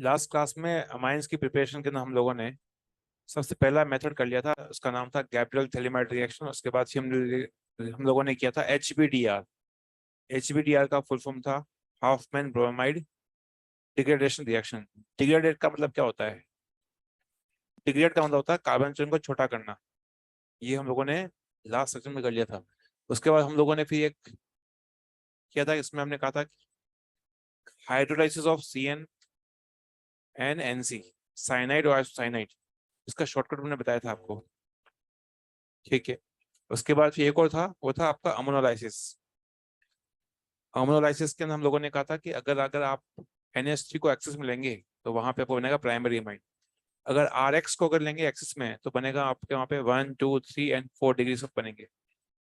Last class में amines की preparation के अंदर हम लोगों ने सबसे पहला मेथड कर लिया था, उसका नाम था गैब्रियल थैलीमाइड रिएक्शन। उसके बाद फिर हम लोगों ने किया था HBDR। HBDR का फुल फॉर्म था Hopman bromide degradation reaction. Degraded का मतलब क्या होता है? डिग्रेड का मतलब होता है कार्बन चेन को छोटा करना। ये हम लोगों ने लास्ट सेक्शन में कर लिया था। उसके बाद हम लोगों ने फिर एक किया था, इसमें हमने कहा था हाइड्रोलाइसिस ऑफ CnNC, साइनाइड और आइसोसाइनाइड। इसका शॉर्टकट मैंने बताया था आपको। ठीक है। उसके बाद फिर एक और था, वो था आपका अमोनोलाइसिस। अमोनोलाइसिस के अंदर हम लोगों ने कहा था कि अगर अगर आप NH3 को एक्सेस में लेंगे तो वहां पे आपको बनेगा प्राइमरी एमाइड। अगर RX को अगर लेंगे एक्सेस में तो बनेगा आपके वहाँ पे 1 2 3 एंड 4 डिग्री सब बनेंगे।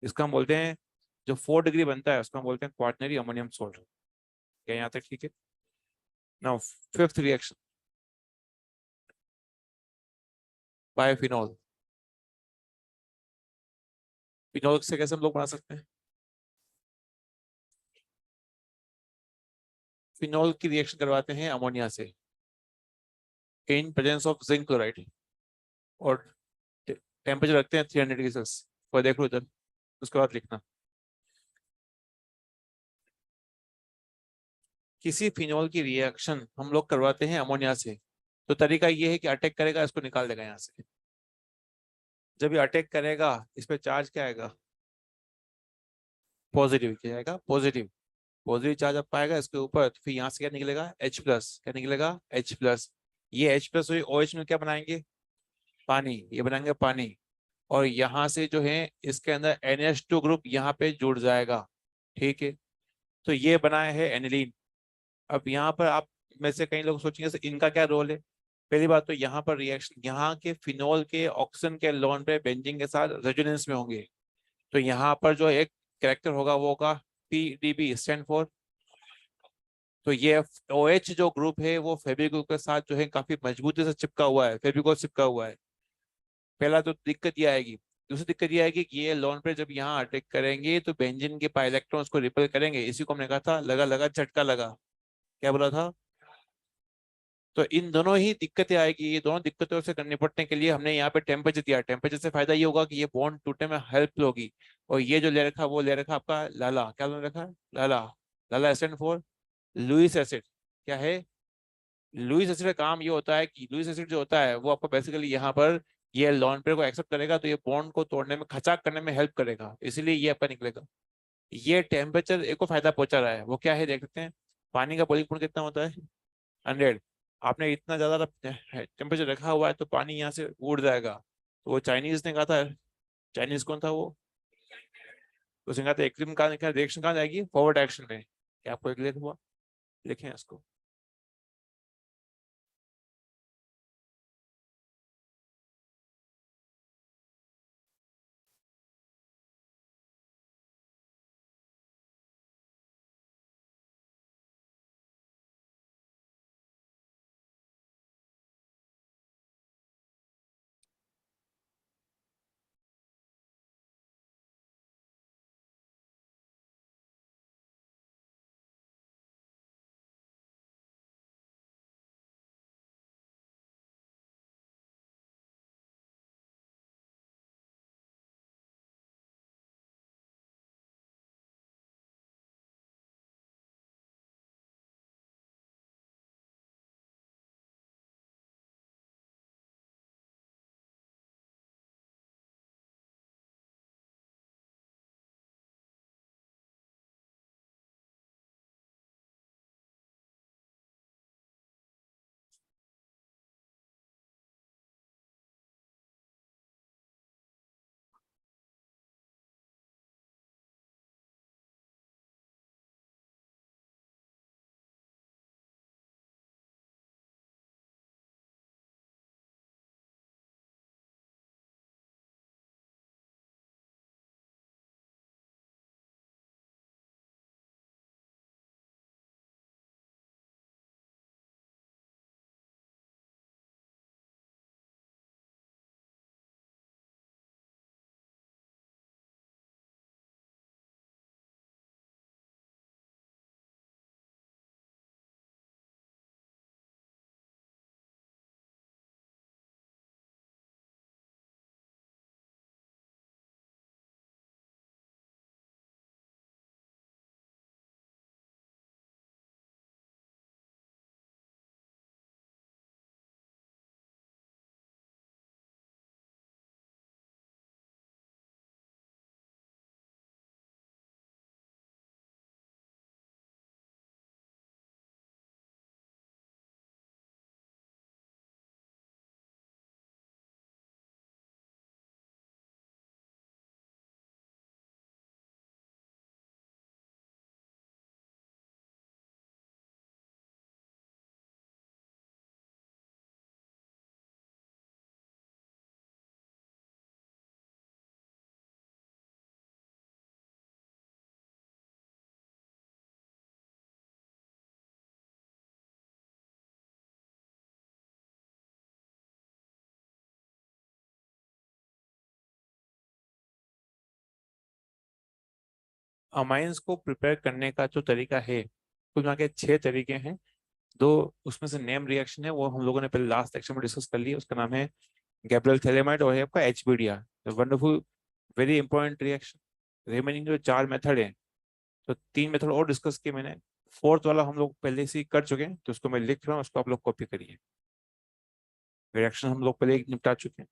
इसका हम बोलते हैं, जो 4 डिग्री बनता है उसको हम बोलते हैं क्वाaternary अमोनियम सोल्ट। क्या यहाँ तक ठीक है? Now fifth reaction, biphenol. Phenol से कैसे हम लोग बना सकते हैं? फिनॉल की रिएक्शन करवाते हैं अमोनिया से in presence of zinc chloride, और टेम्परेचर रखते हैं 300 डिग्री सेल्सियस। और देख लो इधर, उसके बाद लिखना। किसी फिनॉल की रिएक्शन हम लोग करवाते हैं अमोनिया से, तो तरीका ये है कि अटैक करेगा, इसको निकाल देगा यहाँ से। जब ये अटैक करेगा इस पे चार्ज क्या आएगा? पॉजिटिव क्या आएगा? पॉजिटिव। पॉजिटिव चार्ज अब पाएगा इसके ऊपर, तो फिर यहाँ से क्या निकलेगा? H+। क्या निकलेगा? H+। ये H+ और OH में क्या बनाएंगे? पानी। ये बनाएंगे पानी। और यहाँ से जो है इसके अंदर NH2 ग्रुप यहाँ पे जुड़ जाएगा। ठीक है। तो ये बनाया है एनिलीन। अब यहाँ पर आप में से कई लोग सोचेंगे "सर, इनका क्या रोल है?" पहली बात तो यहाँ पर रिएक्शन, यहाँ के फिनॉल के ऑक्सीजन के लोन पे बेंजीन के साथ रेजोनेंस में होंगे। तो यहाँ पर जो एक कैरेक्टर होगा वो होगा PDB, स्टैंड फॉर। तो ये OH जो ग्रुप है वो फेविक्विक के साथ जो है काफी मजबूती से चिपका हुआ है, फेविकोल चिपका हुआ है। पहला तो दिक्कत ये आएगी। दूसरी दिक्कत ये आएगी कि ये लोन पे जब यहाँ अटैक करेंगे तो बेंजीन के पाई इलेक्ट्रॉन्स को रिपेल करेंगे। इसी को हमने कहा था लगा लगा झटका लगा। क्या बोला था? तो इन दोनों ही दिक्कतें आएगी। ये दोनों दिक्कतों से निपटने के लिए हमने यहाँ पे टेम्परेचर दिया। टेम्परेचर से फायदा ये होगा कि ये बॉन्ड टूटने में हेल्प होगी। और ये जो ले रखा वो ले रखा आपका लाला। क्या ले रखा? लाला। लाला स्टैंड फॉर लुइस एसिड। क्या है? लुइस एसिड का काम ये होता है कि लुइस एसिड जो होता है वो आपको बेसिकली यहाँ पर ये लॉन पेयर को एक्सेप्ट करेगा, तो ये बॉन्ड को तोड़ने में, खचाक करने में हेल्प करेगा, इसलिए ये आपका निकलेगा। ये टेम्परेचर एक को फायदा पहुंचा रहा है, वो क्या है देख सकते हैं। पानी का बॉइलिंग पॉइंट कितना होता है? 100। आपने इतना ज्यादा टेम्परेचर रखा हुआ है तो पानी यहाँ से उड़ जाएगा। तो वो चाइनीज ने कहा था, चाइनीज कौन था वो? उसने कहा था एक्सट्रीम का रिएक्शन कहाँ जाएगी? फॉरवर्ड एक्शन में। क्या आपको एक हुआ? लिखें इसको। अमाइंस को प्रिपेयर करने का जो तरीका है, कुल मिला के 6 तरीके हैं। दो उसमें से नेम रिएक्शन है, वो हम लोगों ने पहले लास्ट सेक्शन में डिस्कस कर लिया, उसका नाम है गैब्रियल थैलेमाइड और है आपका HBDR, wonderful, very important reaction. Remaining जो 4 मेथड है, तो 3 मेथड और डिस्कस किए मैंने, फोर्थ वाला हम लोग पहले से ही कर चुके हैं, तो उसको मैं लिख रहा हूँ, उसको आप लोग कॉपी करिए। रिएक्शन हम लोग पहले ही निपटा चुके हैं।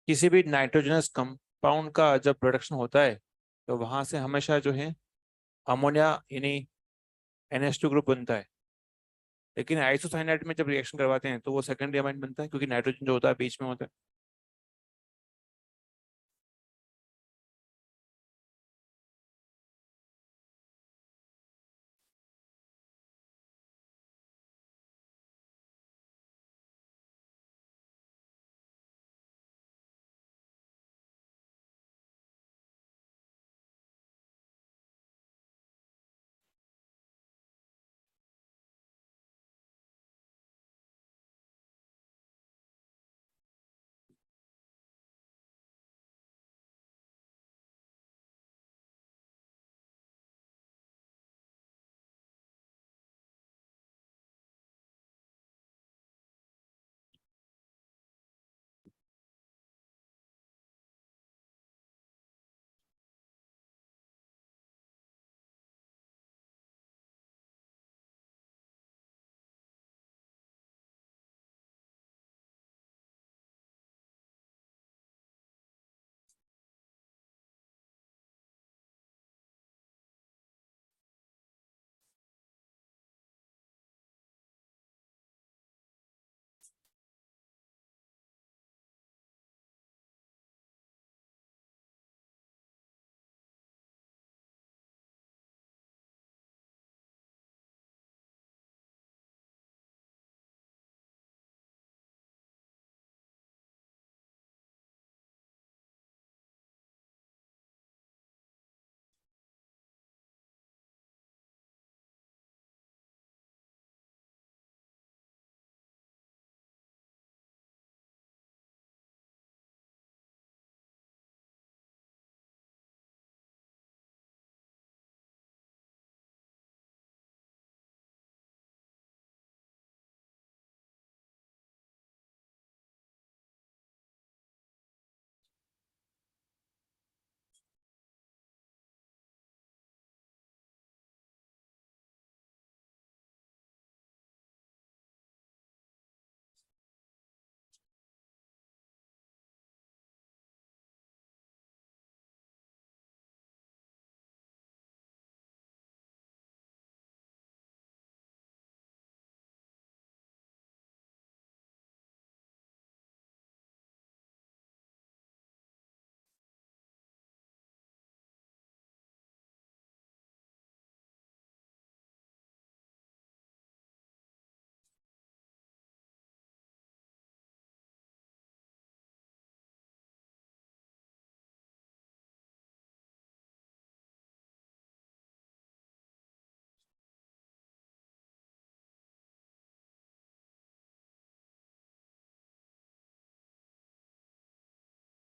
किसी भी नाइट्रोजनस कंपाउंड का जब प्रोडक्शन होता है, तो वहां से हमेशा जो है अमोनिया यानी NH2 ग्रुप बनता है। लेकिन आइसोसाइनाइड में जब रिएक्शन करवाते हैं तो वो सेकेंडरी अमाइन बनता है, क्योंकि नाइट्रोजन जो होता है बीच में होता है।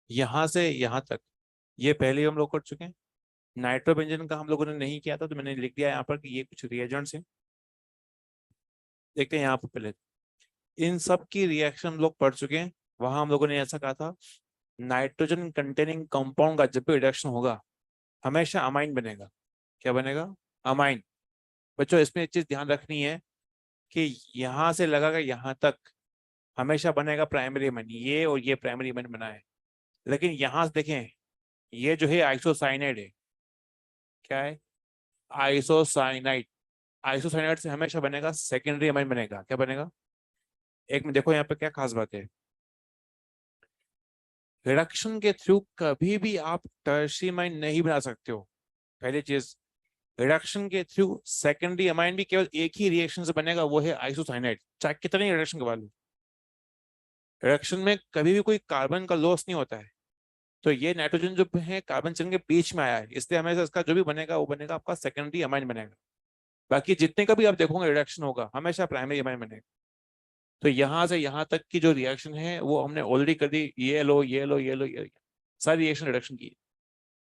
यहाँ से यहाँ तक ये पहले ही हम लोग कर चुके हैं। नाइट्रोबेंजीन का हम लोगों ने नहीं किया था, तो मैंने लिख दिया यहाँ पर कि ये कुछ रिएजेंट्स हैं। देखते हैं यहाँ पर पहले, इन सब की रिएक्शन हम लोग पढ़ चुके हैं। वहां हम लोगों ने ऐसा कहा था, नाइट्रोजन कंटेनिंग कंपाउंड का जब भी रिडक्शन होगा, हमेशा अमाइन बनेगा। क्या बनेगा? अमाइन। बच्चों इसमें एक चीज ध्यान रखनी है कि यहाँ से लगाकर यहाँ तक हमेशा बनेगा प्राइमरी अमाइन, ये और ये प्राइमरी अमाइन बना है। लेकिन यहाँ से देखें, ये जो है आइसोसाइनाइड है। क्या है? आइसोसाइनाइड। आइसोसाइनाइड से हमेशा बनेगा सेकेंडरी अमाइन बनेगा। क्या बनेगा? एक में देखो यहाँ पे क्या खास बात है, रिडक्शन के थ्रू कभी भी आप टर्शियरी अमाइन नहीं बना सकते हो। पहली चीज, रिडक्शन के थ्रू सेकेंडरी अमाइन भी केवल एक ही रिएक्शन से बनेगा, वो है आइसोसाइनाइड, चाहे कितने ही रिडक्शन करवा लो। रिडक्शन में कभी भी कोई कार्बन का लॉस नहीं होता है। तो ये नाइट्रोजन जो है कार्बन चेन के बीच में आया है, इसलिए हमेशा इसका जो भी बनेगा वो बनेगा आपका सेकेंडरी अमाइन बनेगा। बाकी जितने का भी आप देखोगे रिडक्शन होगा हमेशा प्राइमरी अमाइन बनेगा। तो यहाँ से यहाँ तक की जो रिएक्शन है वो हमने ऑलरेडी कर दी, ये लो ये लो ये लो ये लो, सारी रिएक्शन रिडक्शन की।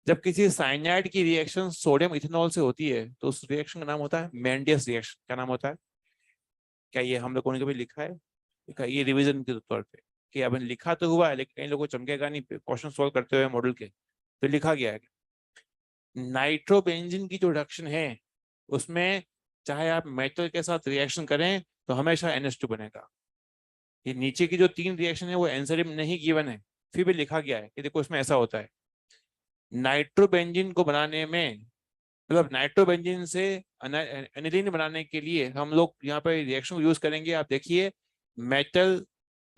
जब किसी साइनाइड की रिएक्शन सोडियम इथेनॉल से होती है तो उस रिएक्शन का नाम होता है मेंडियस रिएक्शन। क्या नाम होता है? क्या ये हम लोगों ने कभी लिखा है? लिखा, ये रिवीजन के तौर पे कि अब लिखा तो हुआ है लेकिन कई लोगों को चमकेगा नहीं क्वेश्चन सॉल्व करते हुए मॉडल के। तो लिखा गया है नाइट्रोबेंजीन की जो रिडक्शन है उसमें चाहे आप मेटल के साथ रिएक्शन करें तो हमेशा NH2 बनेगा। ये नीचे की जो तीन रिएक्शन है वो आंसर में नहीं गिवन है, फिर भी लिखा गया है कि देखो इसमें ऐसा होता है। नाइट्रोबेंजीन को बनाने में, मतलब नाइट्रोबेंजीन से एनिलीन बनाने के लिए हम लोग यहाँ पे रिएक्शन यूज करेंगे। आप देखिए, मेटल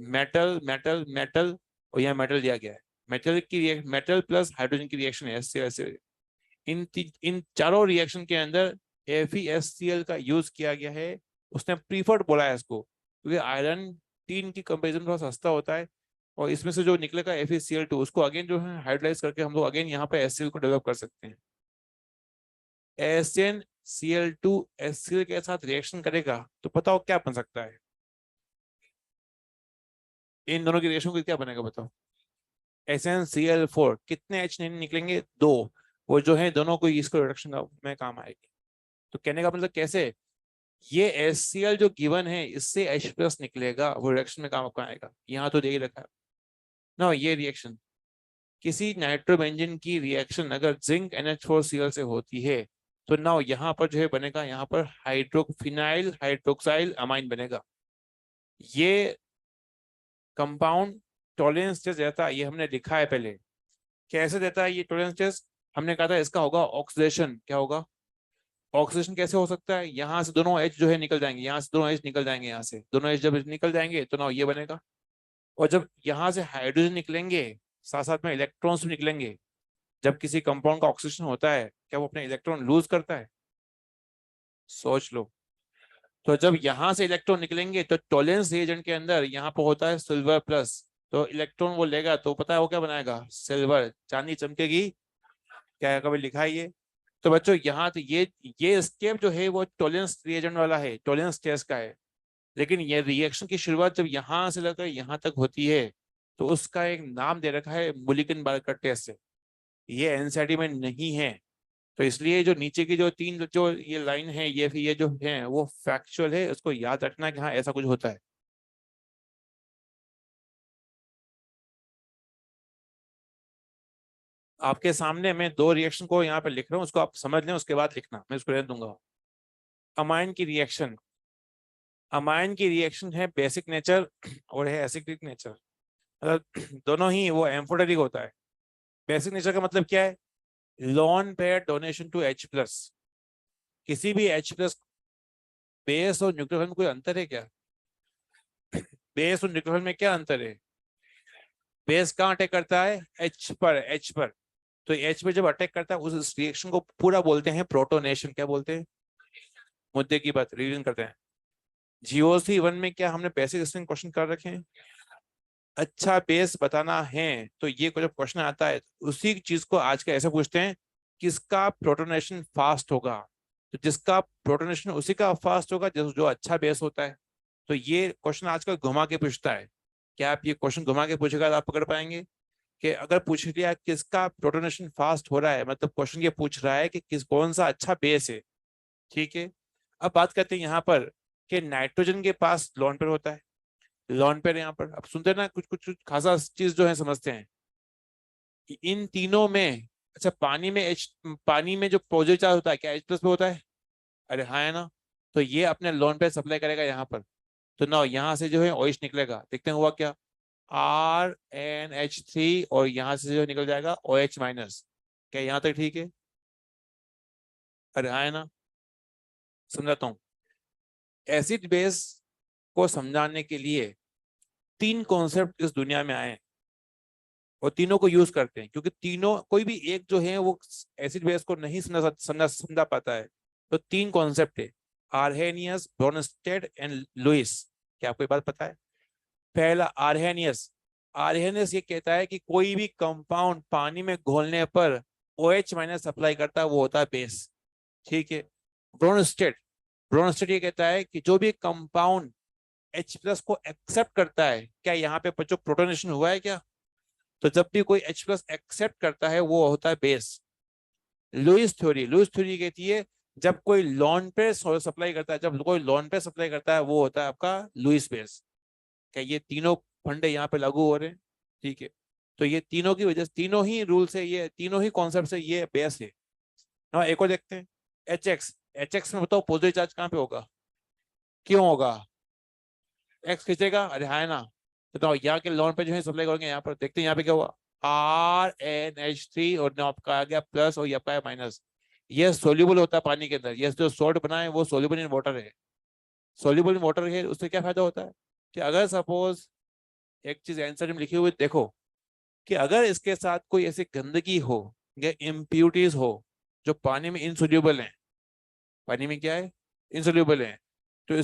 मेटल मेटल मेटल और यहाँ मेटल दिया गया है। मेटल की मेटल प्लस हाइड्रोजन की रिएक्शन है HCl। इन चारों रिएक्शन के अंदर FeSCl का यूज किया गया है। उसने प्रीफर्ड बोला है इसको क्योंकि आयरन तीन की कंपेरिजन थोड़ा सस्ता होता है और इसमें से जो निकलेगा FeCl2 उसको अगेन जो है हाइड्राइज करके हम लोग अगेन यहाँ पे HCl को डेवलप कर सकते हैं। SnCl2 HCl के साथ रिएक्शन करेगा तो बताओ क्या बन सकता है? इन दोनों की रिएक्शन को क्या बनेगा बताओ? SnCl4। कितने H निकलेंगे? दो। वो जो है दोनों को इसको रिडक्शन में काम आएगी। तो कहने का मतलब कैसे, ये HCl जो गिवन है इससे H+ निकलेगा, वो रिएक्शन में काम आएगा। यहाँ तो दे ही रखा है ना। ये रिएक्शन किसी नाइट्रोबेंजीन की रिएक्शन अगर जिंक NH4Cl से होती है तो ना यहाँ पर जो है बनेगा, यहाँ पर हाइड्रोफिनाइल हाइड्रोक्साइल अमाइन बनेगा। ये कंपाउंड टॉलरेंस टेस्ट देता है, ये हमने लिखा है पहले। कैसे देता है ये टॉलरेंस टेस्ट? हमने कहा था इसका होगा ऑक्सीडेशन। क्या होगा? ऑक्सीडेशन कैसे हो सकता है? यहाँ से दोनों H जो है निकल जाएंगे, यहाँ से दोनों H निकल जाएंगे, यहाँ से दोनों H जब निकल जाएंगे तो ना ये बनेगा। और जब यहाँ से हाइड्रोजन निकलेंगे साथ साथ में इलेक्ट्रॉन्स भी निकलेंगे। जब किसी कंपाउंड का ऑक्सीडेशन होता है क्या वो अपने इलेक्ट्रॉन लूज करता है? सोच लो। तो जब यहाँ से इलेक्ट्रॉन निकलेंगे तो टॉलरेंस रिएजेंट के अंदर यहाँ पर होता है सिल्वर प्लस, तो इलेक्ट्रॉन वो लेगा तो पता है वो क्या बनाएगा? सिल्वर, चांदी चमकेगी। क्या कभी लिखा है ये? तो बच्चों यहाँ तो ये स्टेप जो है वो टॉलरेंस रिएजेंट वाला है, टॉलरेंस टेस्ट का है। लेकिन ये रिएक्शन की शुरुआत जब यहाँ से लेकर यहाँ तक होती है तो उसका एक नाम दे रखा है मुलिकन बार्कर टेस्ट है। ये एनसीईआरटी में नहीं है। तो इसलिए जो नीचे की जो तीन जो ये लाइन है ये जो है वो फैक्चुअल है, उसको याद रखना कि हाँ ऐसा कुछ होता है। आपके सामने मैं दो रिएक्शन को यहाँ पे लिख रहा हूँ, उसको आप समझ लें उसके बाद लिखना, मैं उसको रहने दूंगा। अमाइन की रिएक्शन, अमाइन की रिएक्शन है बेसिक नेचर और है एसिडिक नेचर। मतलब दोनों ही वो एम्फोटेरिक होता है। बेसिक नेचर का मतलब क्या है? Lone pair donation to H+। किसी भी H+ बेस और न्यूक्लियोफाइल में कोई अंतर है क्या? बेस और न्यूक्लियोफाइल में क्या अंतर है? बेस कहाँ अटैक करता है? H पर, H पर। तो H पे जब अटैक करता है उस रिएक्शन को पूरा बोलते हैं प्रोटोनेशन। क्या बोलते हैं? मुद्दे की बात रिवीजन करते हैं। GOC1 में क्या हमने बेसिक स्ट्रिंग क्वेश्चन कर रखे हैं? अच्छा बेस बताना है तो ये जब क्वेश्चन आता है उसी चीज को आज के ऐसे पूछते हैं, किसका प्रोटोनेशन फास्ट होगा? तो जिसका प्रोटोनेशन उसी का फास्ट होगा जो अच्छा बेस होता है। तो ये क्वेश्चन आजकल घुमा के पूछता है। क्या आप ये क्वेश्चन घुमा के पूछेगा तो आप पकड़ पाएंगे? कि अगर पूछ लिया किसका प्रोटोनेशन फास्ट हो रहा है, मतलब क्वेश्चन ये पूछ रहा है कि कौन सा अच्छा बेस है। ठीक है, अब बात करते हैं यहाँ पर कि नाइट्रोजन के पास लोन पेयर होता है। लोन पेयर यहाँ पर अब सुनते हैं ना, कुछ कुछ कुछ खासा चीज जो है समझते हैं कि इन तीनों में, अच्छा पानी में पानी में जो पॉजिटिव चार्ज होता है क्या H+ पे होता है? अरे हाँ है ना। तो ये अपने लोन पे सप्लाई करेगा यहाँ पर। तो ना यहाँ से जो है OH निकलेगा, देखते हैं हुआ क्या, RnH3, और यहाँ से जो निकल जाएगा OH माइनस। क्या यहाँ तक ठीक है? अरे हाँ है ना। समझाता हूँ। एसिड बेस को समझाने के लिए तीन कॉन्सेप्ट इस दुनिया में आए हैं, और तीनों को यूज करते हैं, क्योंकि तीनों कोई भी एक जो है वो एसिड बेस को नहीं समझा पाता है। तो तीन कॉन्सेप्ट है, आर्हेनियस, ब्रोनस्टेड एंड लुइस। क्या आपको ये बात पता है? पहला आर्हेनियस। आर्हेनियस ये कहता है कि कोई भी कंपाउंड पानी में घोलने पर OH माइनस सप्लाई करता है, वो होता है बेस। ठीक है। ब्रोनस्टेड। ब्रोनस्टेड ये कहता है कि जो भी कंपाउंड H प्लस को एक्सेप्ट करता है, क्या यहाँ पे बच्चों प्रोटोनेशन हुआ है क्या? तो जब भी कोई H प्लस एक्सेप्ट करता है वो होता है बेस। लुइस थ्योरी कहती है जब कोई लॉन पे सप्लाई करता है, जब कोई लॉन पे सप्लाई करता है वो होता है आपका लुइस बेस। क्या ये तीनों फंडे यहाँ पे लागू हो रहे हैं? ठीक है। तो ये तीनों की वजह से, तीनों ही रूल से, ये तीनों ही कॉन्सेप्ट से ये बेस है। हाँ एक और देखते हैं, एच एक्स में बताओ पॉजिटिव चार्ज कहाँ पे होगा? क्यों होगा? एक्स खींचेगा, अरे हाँ है ना। तो यहाँ के लॉन पे जो है सप्लाई करेंगे, यहाँ पर देखते हैं यहाँ पे क्या हुआ, RnH3, और ना आपका आ गया प्लस और ये आपका माइनस। ये सोल्यूबल होता है पानी के अंदर, ये जो सॉल्ट बना है वो सोल्यूबल इन वाटर है। सोल्यूबल इन वाटर है, उससे क्या फायदा होता है कि अगर सपोज एक चीज आंसर में लिखी हुई देखो, कि अगर इसके साथ कोई ऐसी गंदगी हो या इम्प्यूरिटीज हो जो पानी में इनसोल्यूबल है, पानी में क्या है, इनसोल्यूबल है, तो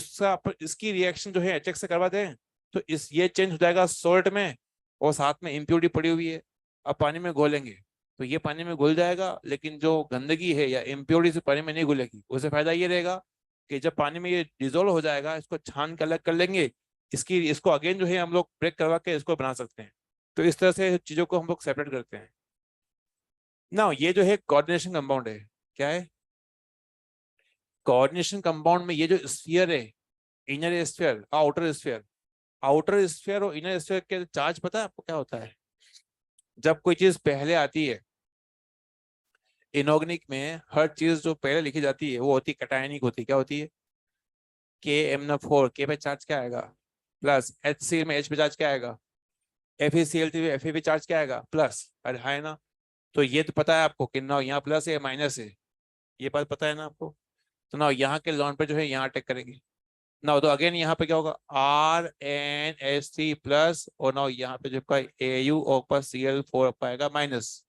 इसकी रिएक्शन जो है HX से करवा दें, तो इस ये चेंज हो जाएगा सॉल्ट में, और साथ में इम्प्योरिटी पड़ी हुई है। अब पानी में घोलेंगे तो ये पानी में घुल जाएगा, लेकिन जो गंदगी है या इम्प्योरिटी से पानी में नहीं घुलेगी। उससे फायदा ये रहेगा कि जब पानी में ये डिजोल्व हो जाएगा, इसको छान के अलग कर लेंगे, इसको अगेन जो है हम लोग ब्रेक करवा के इसको बना सकते हैं। तो इस तरह से चीजों को हम लोग सेपरेट करते हैं ना। ये जो है कोऑर्डिनेशन कंपाउंड है। क्या है? कोऑर्डिनेशन कंपाउंड में ये जो स्फीयर है, inner sphere, outer sphere, outer sphere और इनर स्फीयर के चार्ज पता है आपको क्या होता है? जब कोई चीज पहले आती है, इनऑर्गेनिक में हर चीज जो पहले लिखी जाती है वो होती है कैटायनिक होती है। क्या होती है? KMnO4, के पे चार्ज क्या आएगा? प्लस। HCl में H पे चार्ज क्या आएगा? FeCl3 में Fe पे चार्ज क्या आएगा? प्लस। अरे है ना। तो ये तो पता है आपको कि ना यहाँ प्लस है माइनस है, ये बात पता है ना आपको। तो ना यहाँ के लॉन पे जो है यहाँ अटैक करेंगे ना, तो अगेन यहाँ पे क्या होगा, RnH3 प्लस, और ना यहाँ पे जो AU और Cl4 पाएगा माइनस।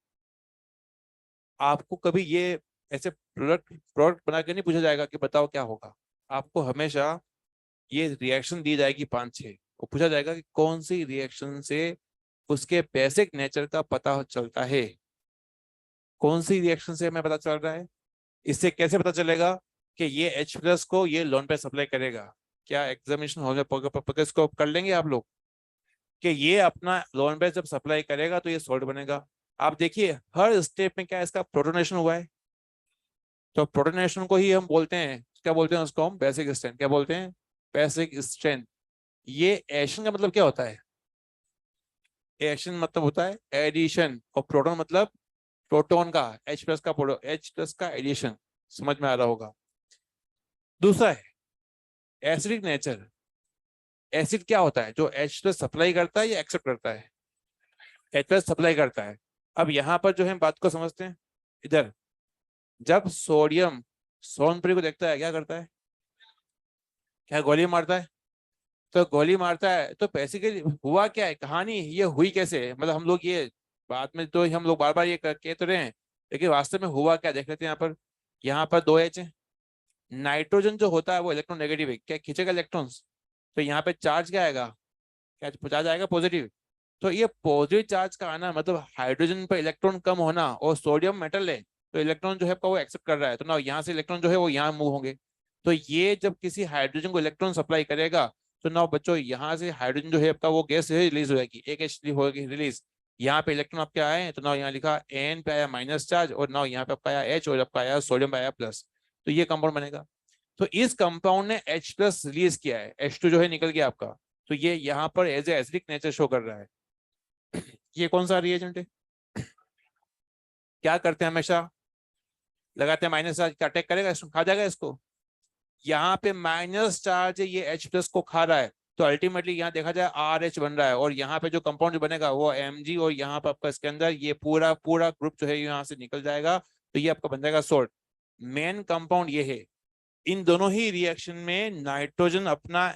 आपको कभी ये ऐसे प्रोडक्ट प्रोडक्ट बना के नहीं पूछा जाएगा कि बताओ क्या होगा। आपको हमेशा ये रिएक्शन दी जाएगी 5-6, वो पूछा जाएगा कि कौन सी रिएक्शन से उसके बेसिक नेचर का पता चलता है। कौन सी रिएक्शन से हमें पता चल रहा है? इससे कैसे पता चलेगा कि ये H प्लस को ये लोन पे सप्लाई करेगा? क्या एग्जामिनेशन हॉल में पकड़ इसको कर लेंगे आप लोग कि ये अपना लोन पे जब सप्लाई करेगा तो ये सॉल्ट बनेगा? आप देखिए हर स्टेप में क्या इसका प्रोटोनेशन हुआ है। तो प्रोटोनेशन को ही हम बोलते हैं, क्या बोलते हैं उसको हम, बेसिक स्ट्रेंथ। क्या बोलते हैं? Basic strength. ये एडिशन का मतलब क्या होता है? एडिशन मतलब होता है एडिशन, और प्रोटोन मतलब प्रोटोन का, H प्लस का प्रोटो, H प्लस का एडिशन। समझ में आ रहा होगा। दूसरा है एसिडिक नेचर। एसिड क्या होता है? जो H प्लस सप्लाई करता है या एक्सेप्ट करता है? H प्लस सप्लाई करता है। अब यहाँ पर जो है बात को समझते हैं इधर। जब सोडियम सोनपुरी को देखता है क्या करता है? क्या गोली मारता है? तो गोली मारता है, तो बेसिकली हुआ क्या है, कहानी ये हुई कैसे है? मतलब हम लोग ये बाद में तो हम लोग बार बार ये कह तो रहे हैं, लेकिन वास्तव में हुआ क्या देख लेते हैं। यहाँ पर 2H है। नाइट्रोजन जो होता है वो इलेक्ट्रोनेगेटिव है, क्या खींचेगा इलेक्ट्रॉन्स? तो यहाँ पे चार्ज क्या आएगा? क्या चार्ज आएगा? पॉजिटिव। तो ये पॉजिटिव चार्ज का आना मतलब हाइड्रोजन पर इलेक्ट्रॉन कम होना, और सोडियम मेटल है तो इलेक्ट्रॉन जो है आपका वो एक्सेप्ट कर रहा है, तो ना यहाँ से इलेक्ट्रॉन जो है वो यहाँ मूव होंगे। तो ये जब किसी हाइड्रोजन को इलेक्ट्रॉन सप्लाई करेगा, तो ना बच्चों यहाँ से हाइड्रोजन जो है आपका वो गैस है रिलीज हो जाएगी, एक H होगी रिलीज। यहाँ पे इलेक्ट्रॉन आपके आए हैं, तो ना यहाँ लिखा N पे आया माइनस चार्ज, और ना यहाँ पे आपका आया H, और आपका आया सोडियम पे आया प्लस। तो ये कंपाउंड बनेगा। तो इस कंपाउंड ने H प्लस रिलीज किया है, H2 जो है निकल गया आपका। तो ये यहाँ पर as a acidic nature show कर रहा है। ये कौन सा रिएजेंट है? क्या करते हैं हमेशा? लगाते हैं माइनस चार्ज, अटैक करेगा इसको, खा जाएगा इसको? यहाँ पे माइनस चार्ज है, ये H प्लस को खा रहा है, तो अल्टीमेटली यहाँ देखा जाए RH बन रहा है, और यहाँ पे जो कंपाउंड बनेगा वो Mg, और यहाँ पे आपका इसके अंदर ये पूरा पूरा ग्रुप जो है यहाँ से निकल जाएगा, तो ये आपका बन जाएगा सोल्ट। मेन कंपाउंड ये है। इन दोनों ही रिएक्शन में नाइट्रोजन अपना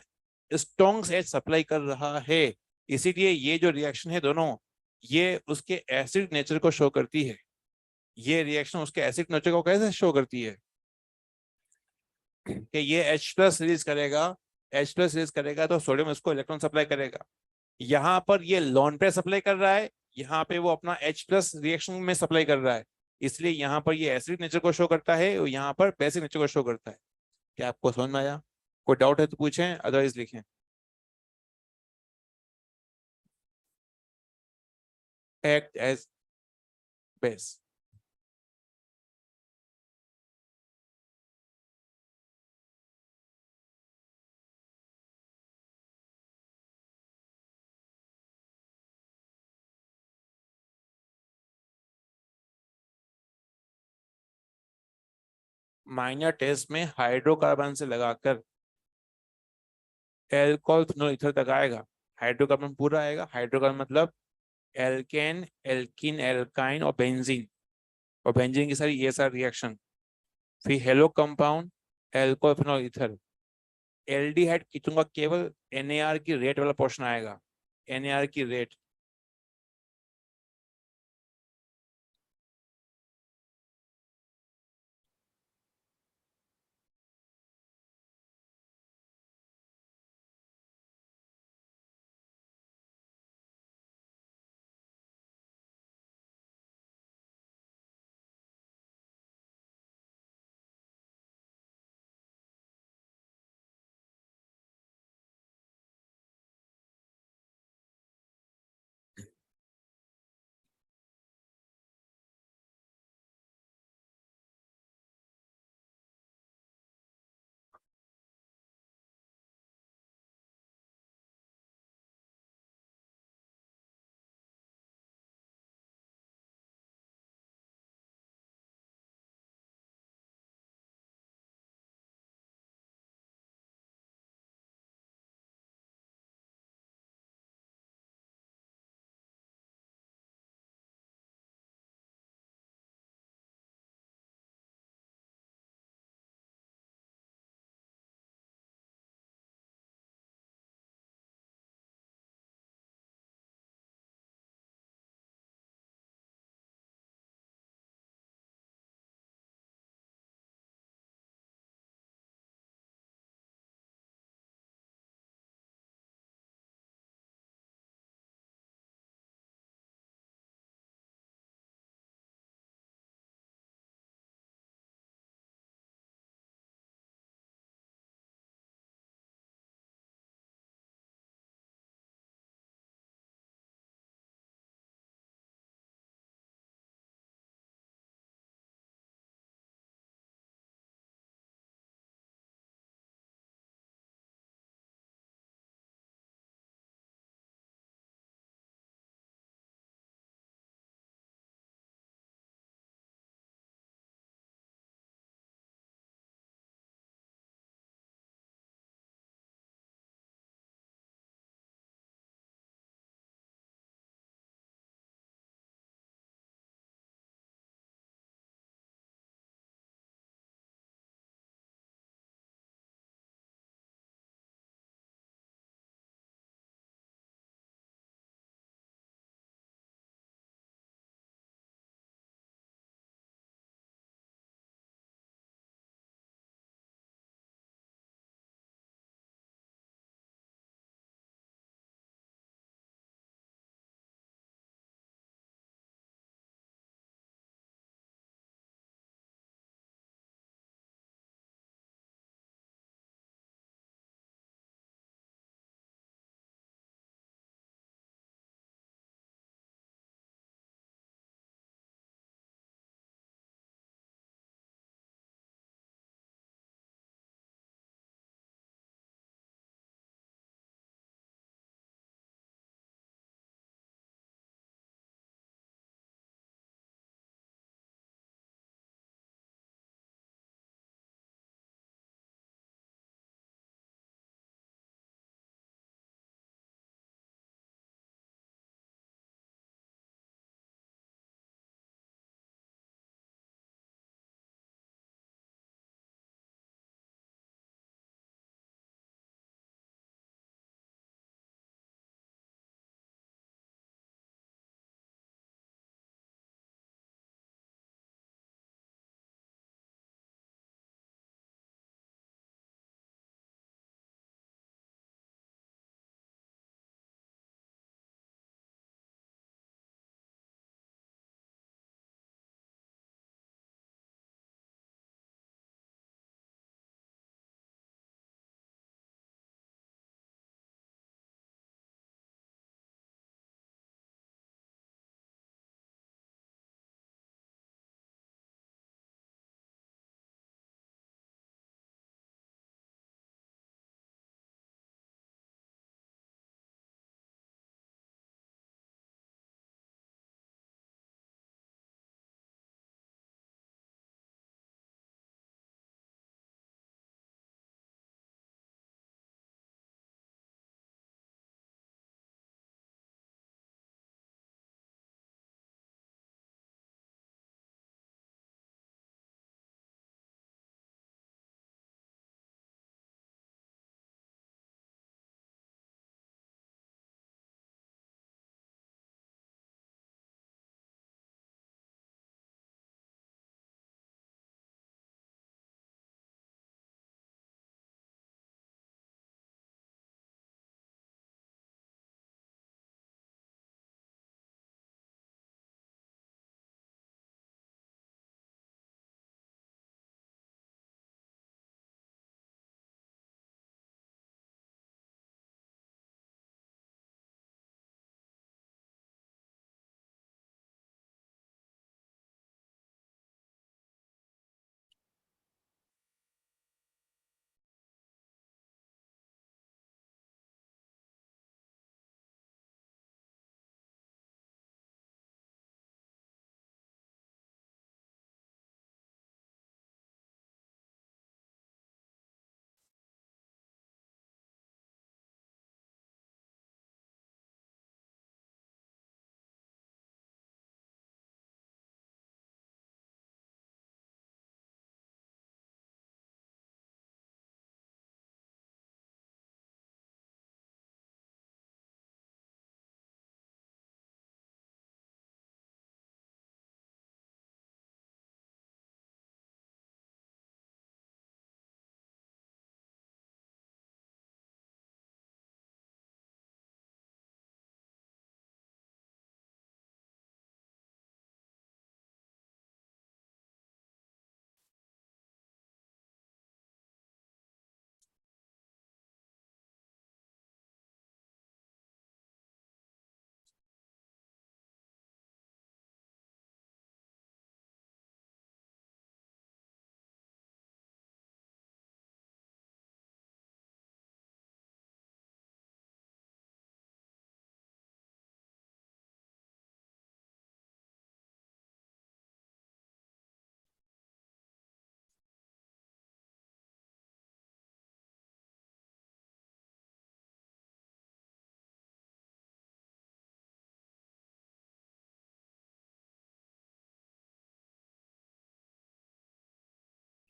स्ट्रॉन्ग एच सप्लाई कर रहा है, इसीलिए ये जो रिएक्शन है दोनों, ये उसके एसिड नेचर को शो करती है। ये रिएक्शन उसके एसिड नेचर को कैसे शो करती है कि ये H प्लस रिलीज करेगा, H प्लस रिलीज करेगा तो सोडियम इसको इलेक्ट्रॉन सप्लाई करेगा। यहाँ पर ये लोन पे सप्लाई कर रहा है, यहाँ पे वो अपना H प्लस रिएक्शन में सप्लाई कर रहा है, इसलिए यहाँ पर ये एसिड नेचर को शो करता है और यहाँ पर बेसिक नेचर को शो करता है। क्या आपको समझ में आया? कोई डाउट है तो पूछें, अदरवाइज लिखें। Act as base. Minor test में हाइड्रोकार्बन से लगाकर एल्कोहल फिनोल ईथर तक आएगा। हाइड्रोकार्बन पूरा आएगा, हाइड्रोकार्बन मतलब एल्केन, एल्किन, एल्काइन और बेंजीन, और बेंजीन की सारी ये सारी रिएक्शन। फिर hello compound, alcohol phenol ether. Aldehyde ketone का केवल NAR की रेट वाला पोर्शन आएगा, NAR की रेट।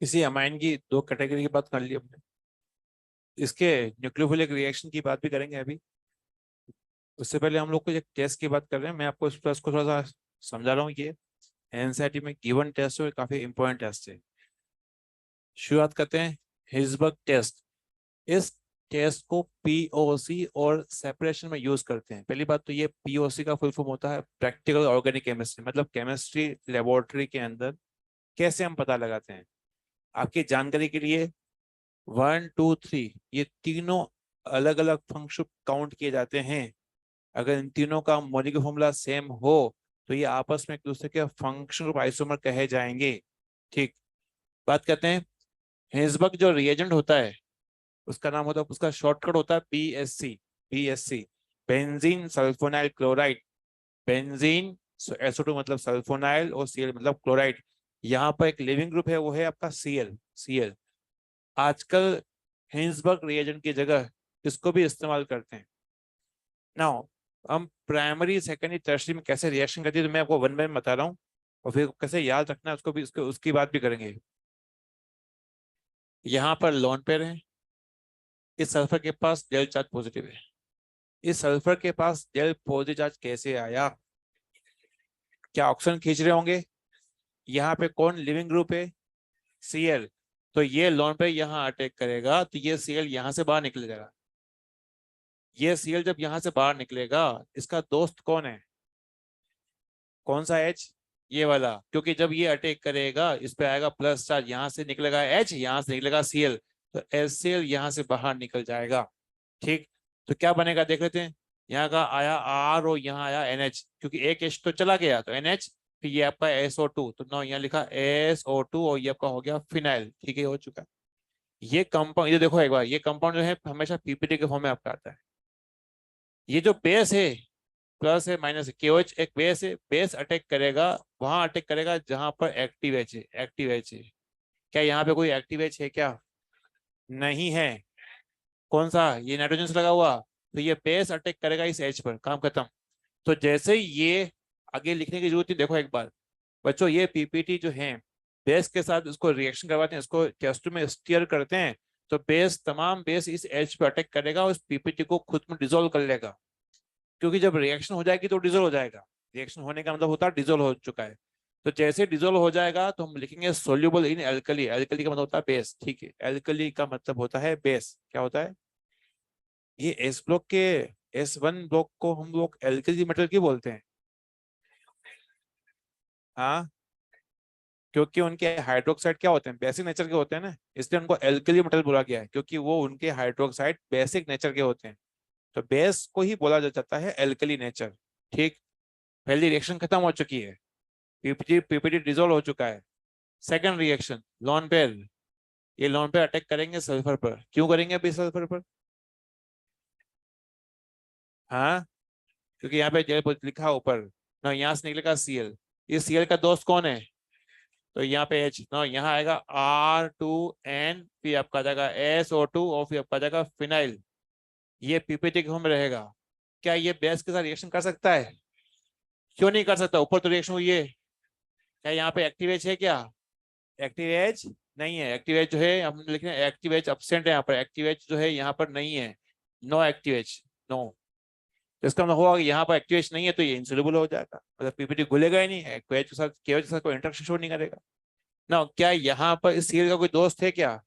किसी अमाइन की दो कैटेगरी की बात कर ली हमने, इसके न्यूक्लियोफिलिक रिएक्शन की बात भी करेंगे अभी। उससे पहले हम लोग को एक टेस्ट की बात कर रहे हैं, मैं आपको इस प्लस को थोड़ा सा समझा रहा हूँ। ये एनसीईआरटी में गिवन टेस्ट है, काफी इंपॉर्टेंट टेस्ट है। शुरुआत करते हैं हिल्सबर्ग टेस्ट। इस टेस्ट को पीओसी और सेपरेशन में यूज करते हैं। पहली बात तो ये पीओसी का फुल फॉर्म होता है प्रैक्टिकल ऑर्गेनिक केमिस्ट्री, मतलब केमिस्ट्री लेबोरेटरी के अंदर कैसे हम पता लगाते हैं। आपकी जानकारी के लिए 1 2 3 ये तीनों अलग अलग फंक्शन काउंट किए जाते हैं। अगर इन तीनों का मॉलिक्यूलर फॉर्मूला सेम हो तो ये आपस में एक दूसरे के फंक्शनल ग्रुप आइसोमर कहे जाएंगे। ठीक, बात करते हैं हिल्सबर्ग जो रिएजेंट होता है उसका नाम होता है, उसका शॉर्टकट होता है BSc. BSc benzene sulfonyl chloride. Benzene SO2 मतलब सल्फोनाइल और Cl मतलब क्लोराइड। यहाँ पर एक लिविंग ग्रुप है, वो है आपका Cl। आजकल हिल्सबर्ग रिएजेंट की जगह इसको भी इस्तेमाल करते हैं। नाउ हम प्राइमरी सेकेंडरी टर्शरी में कैसे रिएक्शन करती है तो मैं आपको वन बाय बता रहा हूँ, और फिर कैसे याद रखना है उसको भी, उसकी बात भी करेंगे। यहाँ पर लोन पेयर है, इस सल्फर के पास डेल चार्ज पॉजिटिव है। इस सल्फर के पास डेल पॉजिटिव चार्ज कैसे आया? क्या ऑक्सीजन खींच रहे होंगे? यहाँ पे कौन लिविंग ग्रुप है? Cl। तो ये लोन पेयर यहाँ अटैक करेगा तो ये Cl यहाँ से बाहर निकल जाएगा। ये Cl जब यहाँ से बाहर निकलेगा, इसका दोस्त कौन है? कौन सा H? ये वाला, क्योंकि जब ये अटैक करेगा इस पे आएगा प्लस चार्ज, यहाँ से निकलेगा H, यहाँ से निकलेगा Cl, तो HCl यहाँ से बाहर निकल जाएगा। ठीक, तो क्या बनेगा देख लेते हैं। यहाँ का आया R और यहाँ आया NH, क्योंकि एक H तो चला गया तो NH, फिर ये आपका SO2, तो ना यहाँ लिखा SO2 और ये आपका हो गया फिनाइल। ठीक है, हो चुका है। ये कंपाउंड, ये देखो एक बार, ये कंपाउंड जो है हमेशा पीपीटी के फॉर्म में आपका आता है। ये जो बेस है, प्लस है माइनस है, KOH एक बेस है, बेस अटैक करेगा, वहां अटैक करेगा जहां पर एक्टिव एच है। एक्टिव एच है, क्या यहाँ पे कोई एक्टिव एच है क्या? नहीं है। कौन सा? ये नाइट्रोजन से लगा हुआ, तो ये बेस अटैक करेगा इस एच पर, काम खत्म। तो जैसे ही ये, आगे लिखने की जरूरत नहीं, देखो एक बार बच्चों, ये पीपीटी जो है बेस के साथ इसको रिएक्शन करवाते हैं, इसको टेस्ट में स्टीयर करते हैं, तो बेस, तमाम बेस इस एच पे अटैक करेगा और उस पीपीटी को खुद में डिसोल्व कर लेगा। क्योंकि जब रिएक्शन हो जाएगी तो डिजोल्व हो जाएगा। रिएक्शन होने का मतलब होता है डिजोल्व हो चुका है। तो जैसे डिजोल्व हो जाएगा तो हम लिखेंगे सोल्यूबल इन एल्कली। एल्कली का मतलब होता है बेस। ठीक है, एल्कली का मतलब होता है बेस। क्या होता है? ये एस ब्लॉक के, S1 ब्लॉक को हम लोग एल्कली मेटल क्यों बोलते हैं? हाँ, क्योंकि उनके हाइड्रोक्साइड क्या होते हैं? बेसिक नेचर के होते हैं ना, इसलिए उनको एल्कली मेटल बोला गया है, क्योंकि वो उनके हाइड्रोक्साइड बेसिक नेचर के होते हैं। तो बेस को ही बोला जाता है एल्कली नेचर। ठीक, पहली रिएक्शन खत्म हो चुकी है, पीपीटी पीपीटी डिजोल्व हो चुका है। Second reaction lone pair. ये लॉन पेयर अटैक करेंगे सल्फर पर। क्यों करेंगे अभी सल्फर पर? हाँ, क्योंकि यहाँ पे जेल लिखा है ऊपर ना, यहाँ से निकलेगा Cl। ये Cl का दोस्त कौन है? तो यहाँ पे H ना, यहाँ आएगा R2N, फिर आपका जाएगा SO2 और फिर आपका जाएगा फिनाइल। ये पीपीटी के फॉर्म में रहेगा। क्या ये बेस के साथ रिएक्शन कर सकता है? क्यों नहीं कर सकता? ऊपर तो रिएक्शन हुई है। क्या यहाँ पे एक्टिव एच है क्या? एक्टिव एच नहीं है। एक्टिव एच जो है हम लिख रहे हैं, एक्टिव एच एब्सेंट है यहाँ पर। एक्टिव एच जो है यहाँ पर नहीं है। No active H, no. तो इसका मतलब होगा कि यहाँ पर एक्टिव एच नहीं है, तो ये इनसोल्युबल हो जाएगा, मतलब पीपीटी घुलेगा ही नहीं, एक्वेच के साथ, केएच के साथ कोई इंटरेक्शन शो नहीं करेगा ना। क्या यहाँ पर इस Cl का कोई दोस्त है क्या?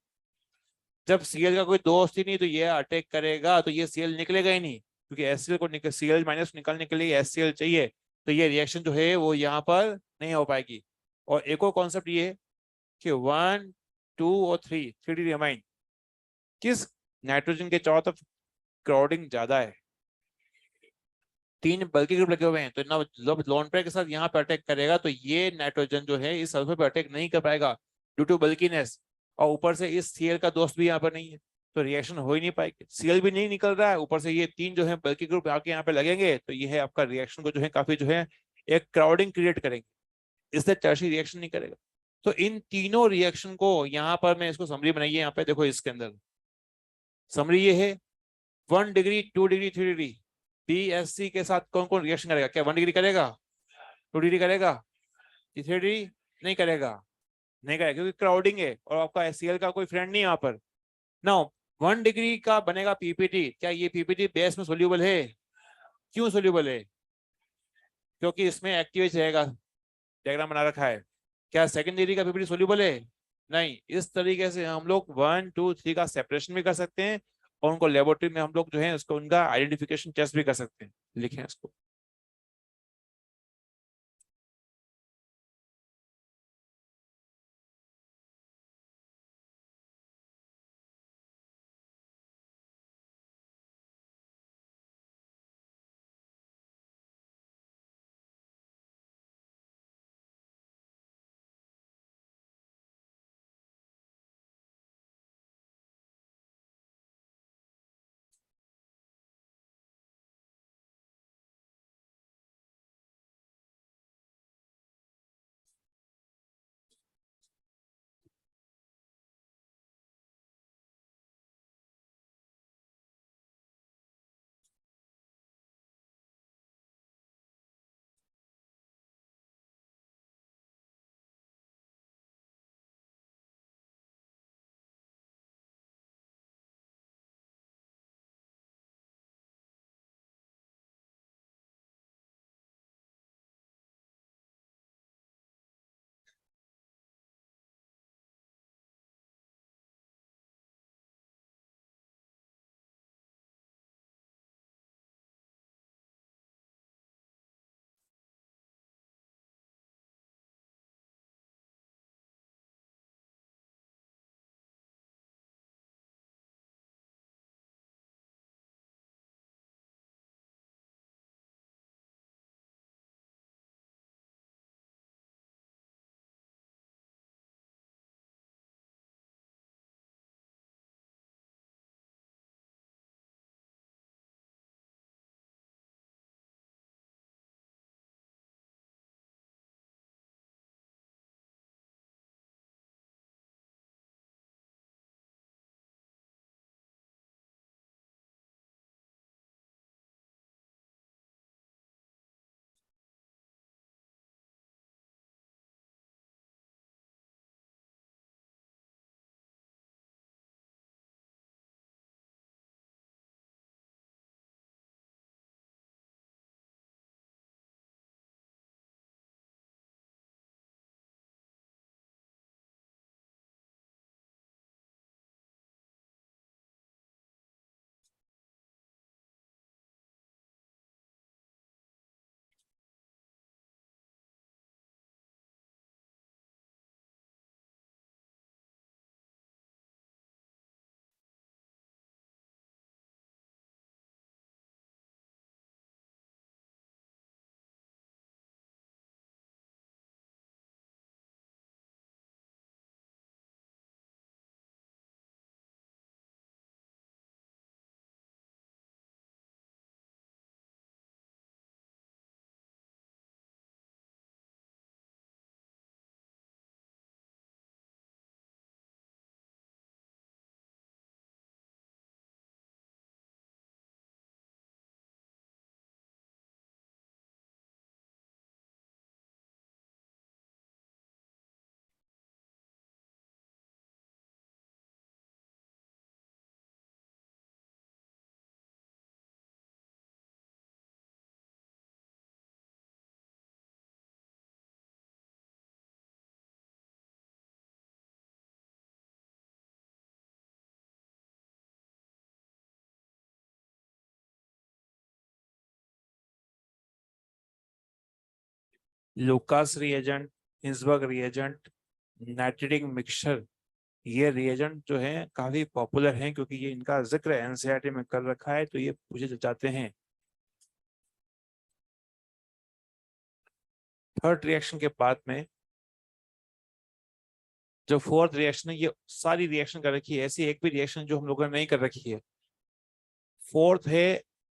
जब Cl का कोई दोस्त ही नहीं तो ये अटैक करेगा तो ये Cl निकलेगा ही नहीं, क्योंकि HCl को Cl माइनस निकालने के लिए HCl चाहिए। तो ये रिएक्शन जो है वो यहाँ पर नहीं हो पाएगी। और एक और कॉन्सेप्ट ये है कि 1 2 और 3 रिमाइन, किस नाइट्रोजन के चारों तरफ क्राउडिंग ज्यादा है? तीन बल्कि ग्रुप लगे हुए हैं, तो ना जब लोन पेयर के साथ यहाँ पे अटैक करेगा तो ये नाइट्रोजन जो है इस सल्फर पे अटैक नहीं कर पाएगा ड्यू टू बल्कीनेस। और ऊपर से इस Cl का दोस्त भी यहाँ पर नहीं है, तो रिएक्शन हो ही नहीं पाएगी। Cl भी नहीं निकल रहा है, ऊपर से ये तीन जो है बल्कि ग्रुप आके यहाँ पे लगेंगे, तो ये है आपका रिएक्शन को जो है काफी जो है एक क्राउडिंग क्रिएट करेंगे, इससे टर्शियरी रिएक्शन नहीं करेगा। तो इन तीनों रिएक्शन को यहाँ पर मैं इसको समरी बनाइए, यहाँ पे देखो इसके अंदर समरी ये है। 1 डिग्री 2 डिग्री 3 डिग्री BSC के साथ कौन कौन रिएक्शन करेगा? क्या 1 डिग्री करेगा? 2 डिग्री करेगा? 3 डिग्री नहीं करेगा? नहीं करेगा क्योंकि क्राउडिंग है और आपका एससीएल का कोई फ्रेंड नहीं है यहाँ पर। नाउ 1 डिग्री का बनेगा पीपीटी, क्या ये पीपीटी बेस में सोल्यूबल है? क्यों सोल्यूबल है? क्योंकि इसमें एक्टिव रहेगा, डायग्राम बना रखा है। क्या सेकंड डिग्री का पीपीटी सोल्यूबल है? नहीं। इस तरीके से हम लोग 1 2 3 का सेपरेशन भी कर सकते हैं और उनको लेबोरेटरी में हम लोग जो है उसको उनका आइडेंटिफिकेशन टेस्ट भी कर सकते हैं। लिखें इसको। Lucas reagent, Hinsberg reagent, nitrating mixture, ये रिएजेंट जो है काफी पॉपुलर हैं क्योंकि ये इनका जिक्र एनसीईआरटी में कर रखा है, तो ये पूछे जाते हैं। थर्ड रिएक्शन के बाद में जो फोर्थ रिएक्शन है, ये सारी रिएक्शन कर रखी है, ऐसी एक भी रिएक्शन जो हम लोगों ने नहीं कर रखी है। फोर्थ है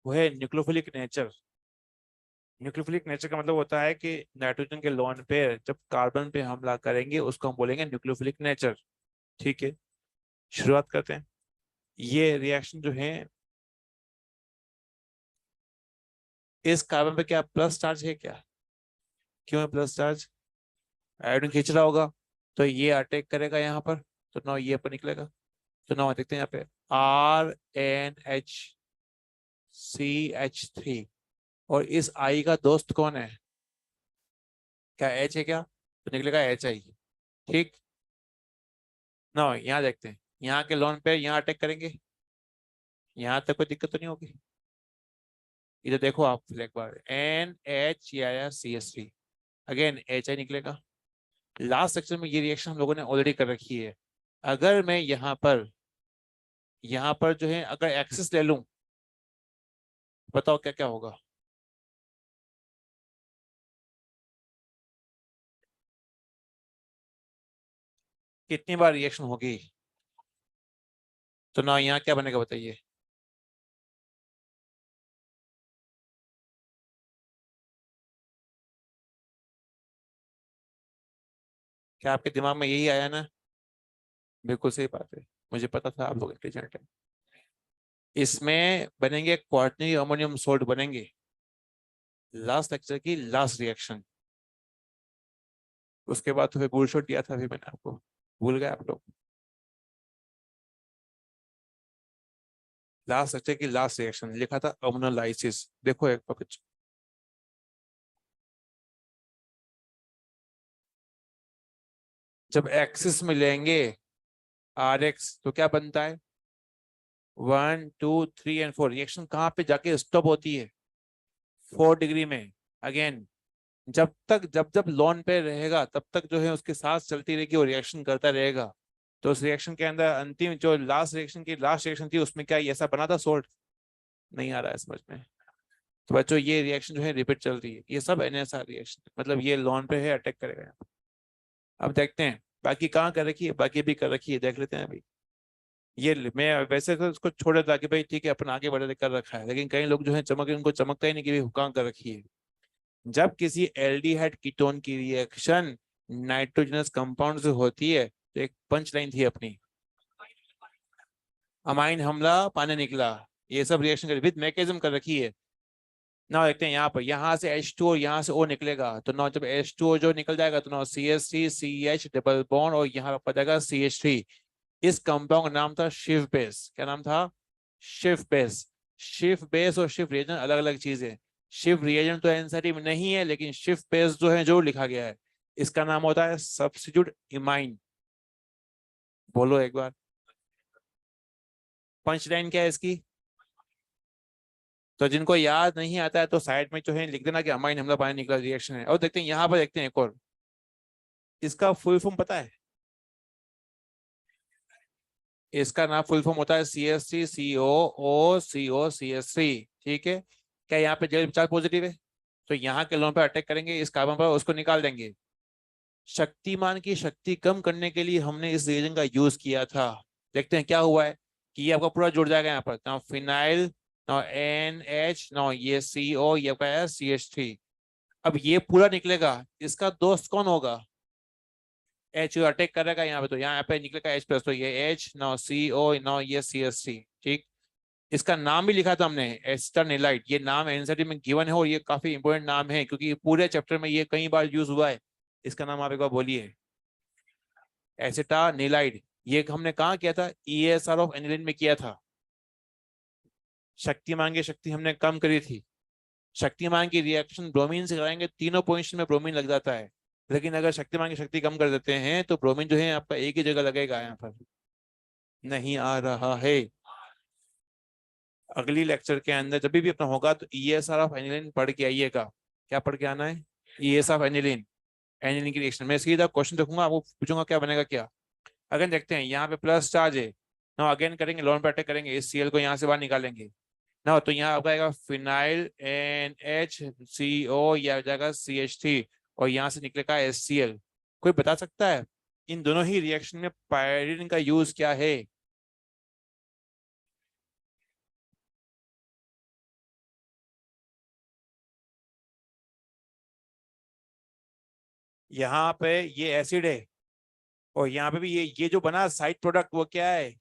वो है न्यूक्लियोफिलिक नेचर। न्यूक्लियोफिलिक नेचर का मतलब होता है कि नाइट्रोजन के लोन पे जब कार्बन पे हमला करेंगे उसको हम बोलेंगे न्यूक्लियोफिलिक नेचर। ठीक है, शुरुआत करते हैं। ये रिएक्शन जो है, इस कार्बन पे क्या प्लस चार्ज है क्या? क्यों है प्लस चार्ज? आयोडीन खींच रहा होगा। तो ये अटैक करेगा यहाँ पर, तो नाउ ये पर निकलेगा। तो नाउ देखते हैं यहाँ पे RNHCH3, और इस आई का दोस्त कौन है? क्या एच है क्या? तो निकलेगा HI। ठीक। नाउ यहाँ देखते हैं, यहाँ के लोन पे यहाँ अटैक करेंगे, यहाँ तक कोई दिक्कत तो नहीं होगी। इधर देखो आप एक बार, NH या CH3, अगेन HI निकलेगा। लास्ट सेक्शन में ये रिएक्शन हम लोगों ने ऑलरेडी कर रखी है। अगर मैं यहाँ पर जो है अगर एक्सेस ले लूं, बताओ क्या क्या होगा? कितनी बार रिएक्शन होगी? तो ना यहाँ क्या बनेगा बताइए? क्या आपके दिमाग में यही आया ना? बिल्कुल सही बात है, मुझे पता था आप लोग इंटेलिजेंट है। इसमें बनेंगे क्वार्टनरी अमोनियम सोल्ट बनेंगे, लास्ट लेक्चर की लास्ट रिएक्शन। उसके बाद तो फिर बुलशॉट दिया था, फिर मैंने आपको, भूल गए आप लोग। लास्ट लेक्चर की लास्ट रिएक्शन लिखा था अमोनोलाइसिस, देखो एक वक्त। जब एक्सिस में लेंगे RX तो क्या बनता है? 1 2 3 और 4, रिएक्शन कहाँ पे जाके स्टॉप होती है? 4 डिग्री में। अगेन, जब जब लोन पे रहेगा तब तक जो है उसके साथ चलती रहेगी, वो रिएक्शन करता रहेगा। तो उस रिएक्शन के अंदर अंतिम जो लास्ट रिएक्शन की लास्ट रिएक्शन थी, उसमें क्या ऐसा बना था सोल्ट? नहीं आ रहा है समझ में? तो बच्चों ये रिएक्शन जो है रिपीट चल रही है, ये सब NSR रिएक्शन, मतलब ये लोन पे है, अटैक करेगा यहाँ पे। अब देखते हैं बाकी कहाँ कर रखी है, बाकी भी कर रखी है, देख लेते हैं अभी। ये मैं वैसे तो उसको छोड़ देता कि भाई ठीक है अपन आगे बढ़े कर रखा है, लेकिन कई लोग जो है चमक उनको चमकता ही नहीं कि भाई कहाँ कर रखी है। जब किसी एल्डिहाइड कीटोन की रिएक्शन नाइट्रोजनस कंपाउंड से होती है, तो एक पंच लाइन थी अपनी, अमाइन हमला पानी निकला, ये सब रिएक्शन कर विद मैकेनिज्म कर रखी है ना। देखते हैं यहाँ पर, यहाँ से H2 और यहाँ से O निकलेगा, तो ना जब H2O जो निकल जाएगा तो ना CH3CH डबल बॉन्ड और यहाँ पर जाएगा CH3। इस कंपाउंड का नाम था शिव बेस। क्या नाम था? शिव बेस। शिव बेस और शिव रिएजेंट अलग अलग चीजें। शिव रिएजेंट तो एनसीईआरटी में नहीं है, लेकिन शिव बेस जो है जो लिखा गया है, इसका नाम होता है सब्स्टिट्यूट इमाइन। बोलो एक बार, पंच लाइन क्या है इसकी? तो जिनको याद नहीं आता है तो साइड में जो है लिख देना कि अमाइन हमला पानी निकला रिएक्शन है। और देखते हैं यहाँ पर, देखते हैं एक और, इसका फुल फॉर्म पता है? इसका नाम फुल फॉर्म होता है CH3COO COCH3। ठीक है। क्या यहाँ पे जेल चार्ज पॉजिटिव है? तो यहाँ के लोन पर अटैक करेंगे, इस कार्बन पर उसको निकाल देंगे। शक्तिमान की शक्ति कम करने के लिए हमने इस रिएजेंट का यूज किया था। देखते हैं क्या हुआ है, कि ये आपका पूरा जुड़ जाएगा यहाँ पर ना, फिनाइल ना NH ना ये CO, ये आपका है CH3। अब ये पूरा निकलेगा, इसका दोस्त कौन होगा? H अटैक करेगा यहाँ पे, तो यहाँ पे निकलेगा H+, तो ये H ना CO ना ये CH3। ठीक। इसका नाम भी लिखा था हमने, एस्टानिलाइट। ये नाम एनसीईआरटी में गिवन है और ये काफी इंपॉर्टेंट नाम है, क्योंकि पूरे चैप्टर में ये कई बार यूज हुआ है। इसका नाम आप एक बार बोलिए, एसिटानिलाइड। ये हमने कहाँ किया था? ESR ऑफ एनिलीन में किया था। शक्तिमान की शक्ति हमने कम करी थी। शक्तिमान की रिएक्शन ब्रोमीन से कराएंगे, तीनों पोजीशन में ब्रोमीन लग जाता है। लेकिन अगर शक्तिमान की शक्ति कम कर देते हैं तो ब्रोमीन जो है आपका एक ही जगह लगेगा, यहाँ पर नहीं आ रहा है। अगली लेक्चर के अंदर जब भी अपना होगा तो ESR ऑफ एनिलीन पढ़ के आइएगा। क्या पढ़ के आना है? ESR ऑफ एनिलीन, एनिलीन की रिएक्शन। मैं सीधा क्वेश्चन रखूंगा, आपको पूछूंगा क्या बनेगा क्या। अगेन देखते हैं, यहाँ पे प्लस चार्ज है ना, अगेन करेंगे लोन पे अटैक करेंगे, इस Cl को यहाँ से बाहर निकालेंगे ना, तो यहाँ आपका आएगा फिनाइल NHCO, या जाएगा CH3, और यहाँ से निकलेगा HCl। कोई बता सकता है इन दोनों ही रिएक्शन में पायरीन का यूज क्या है? यहाँ पे ये एसिड है, और यहाँ पे भी ये जो बना साइड प्रोडक्ट वो क्या है?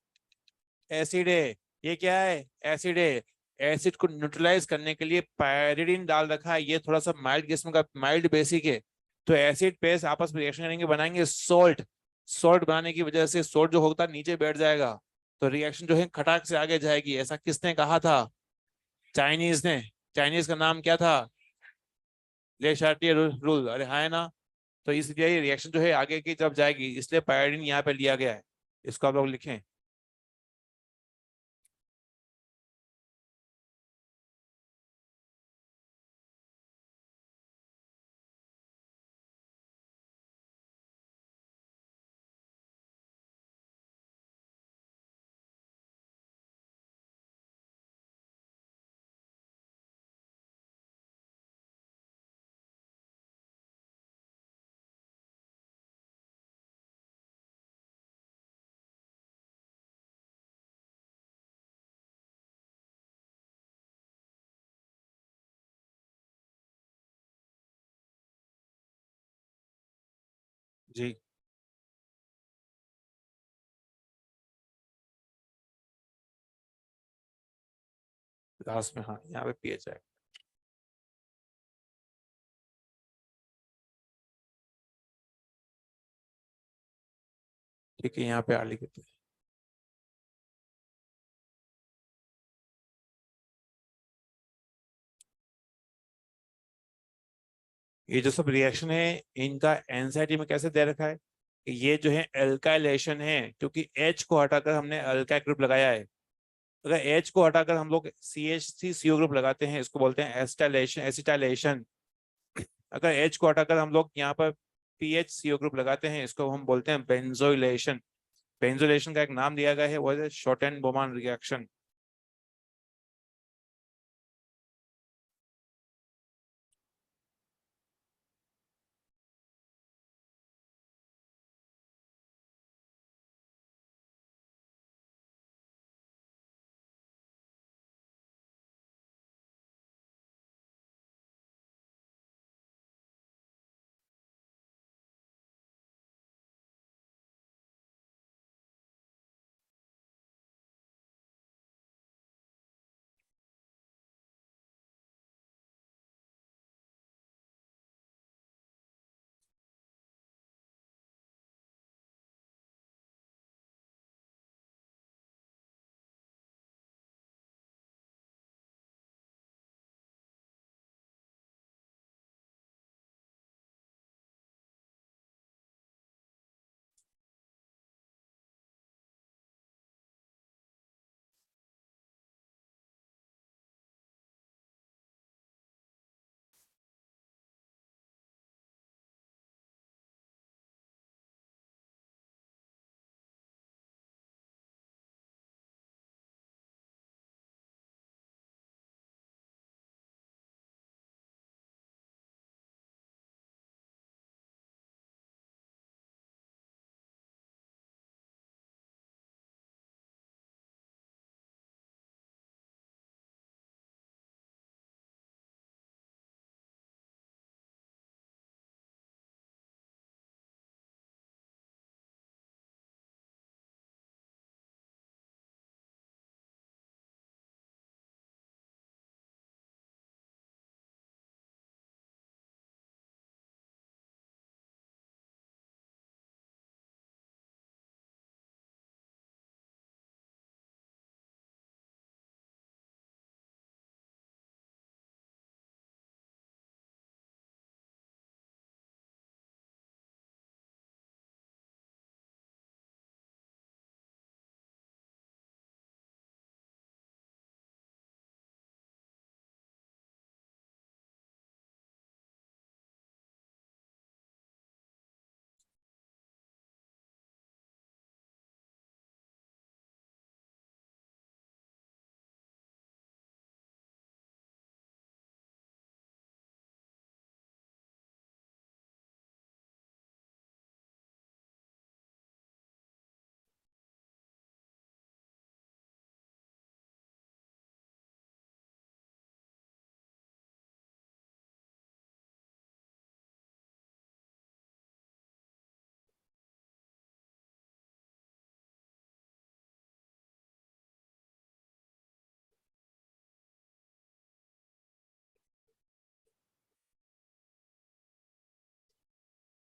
एसिड है। ये क्या है? एसिड है। एसिड को न्यूट्रलाइज करने के लिए पायरिडीन डाल रखा है, ये थोड़ा सा माइल्ड किस्म का, माइल्ड बेसिक है। तो एसिड बेस आपस में रिएक्शन करेंगे, बनाएंगे सोल्ट। सॉल्ट बनाने की वजह से सॉल्ट जो होता है नीचे बैठ जाएगा, तो रिएक्शन जो है खटाक से आगे जाएगी। ऐसा किसने कहा था? चाइनीज ने। चाइनीज का नाम क्या था? ले शार्टियर रूल। अरे हाँ, है ना। तो इसलिए ये रिएक्शन जो है आगे की तरफ जाएगी, इसलिए पायोडीन यहाँ पे लिया गया है। इसको आप लोग लिखें। जी। लास्ट में हाँ, यहाँ पे पीएच आएगा। ठीक है, यहाँ पे आर लिख देते हैं। ये जो सब रिएक्शन है, इनका एनसीईआरटी में कैसे दे रखा है कि ये जो है एल्काइलेशन है, क्योंकि एच को हटाकर हमने अल्काइल ग्रुप लगाया है। अगर एच को हटाकर हम लोग CH3CO ग्रुप लगाते हैं, इसको बोलते हैं एसिटाइलेशन, एसिटाइलेशन। अगर एच को हटाकर हम लोग यहाँ पर PHCO ग्रुप लगाते हैं, इसको हम बोलते हैं बेंजोइलेशन। बेंजोइलेशन का एक नाम दिया गया है, वो है शॉर्टेन बोमान रिएक्शन।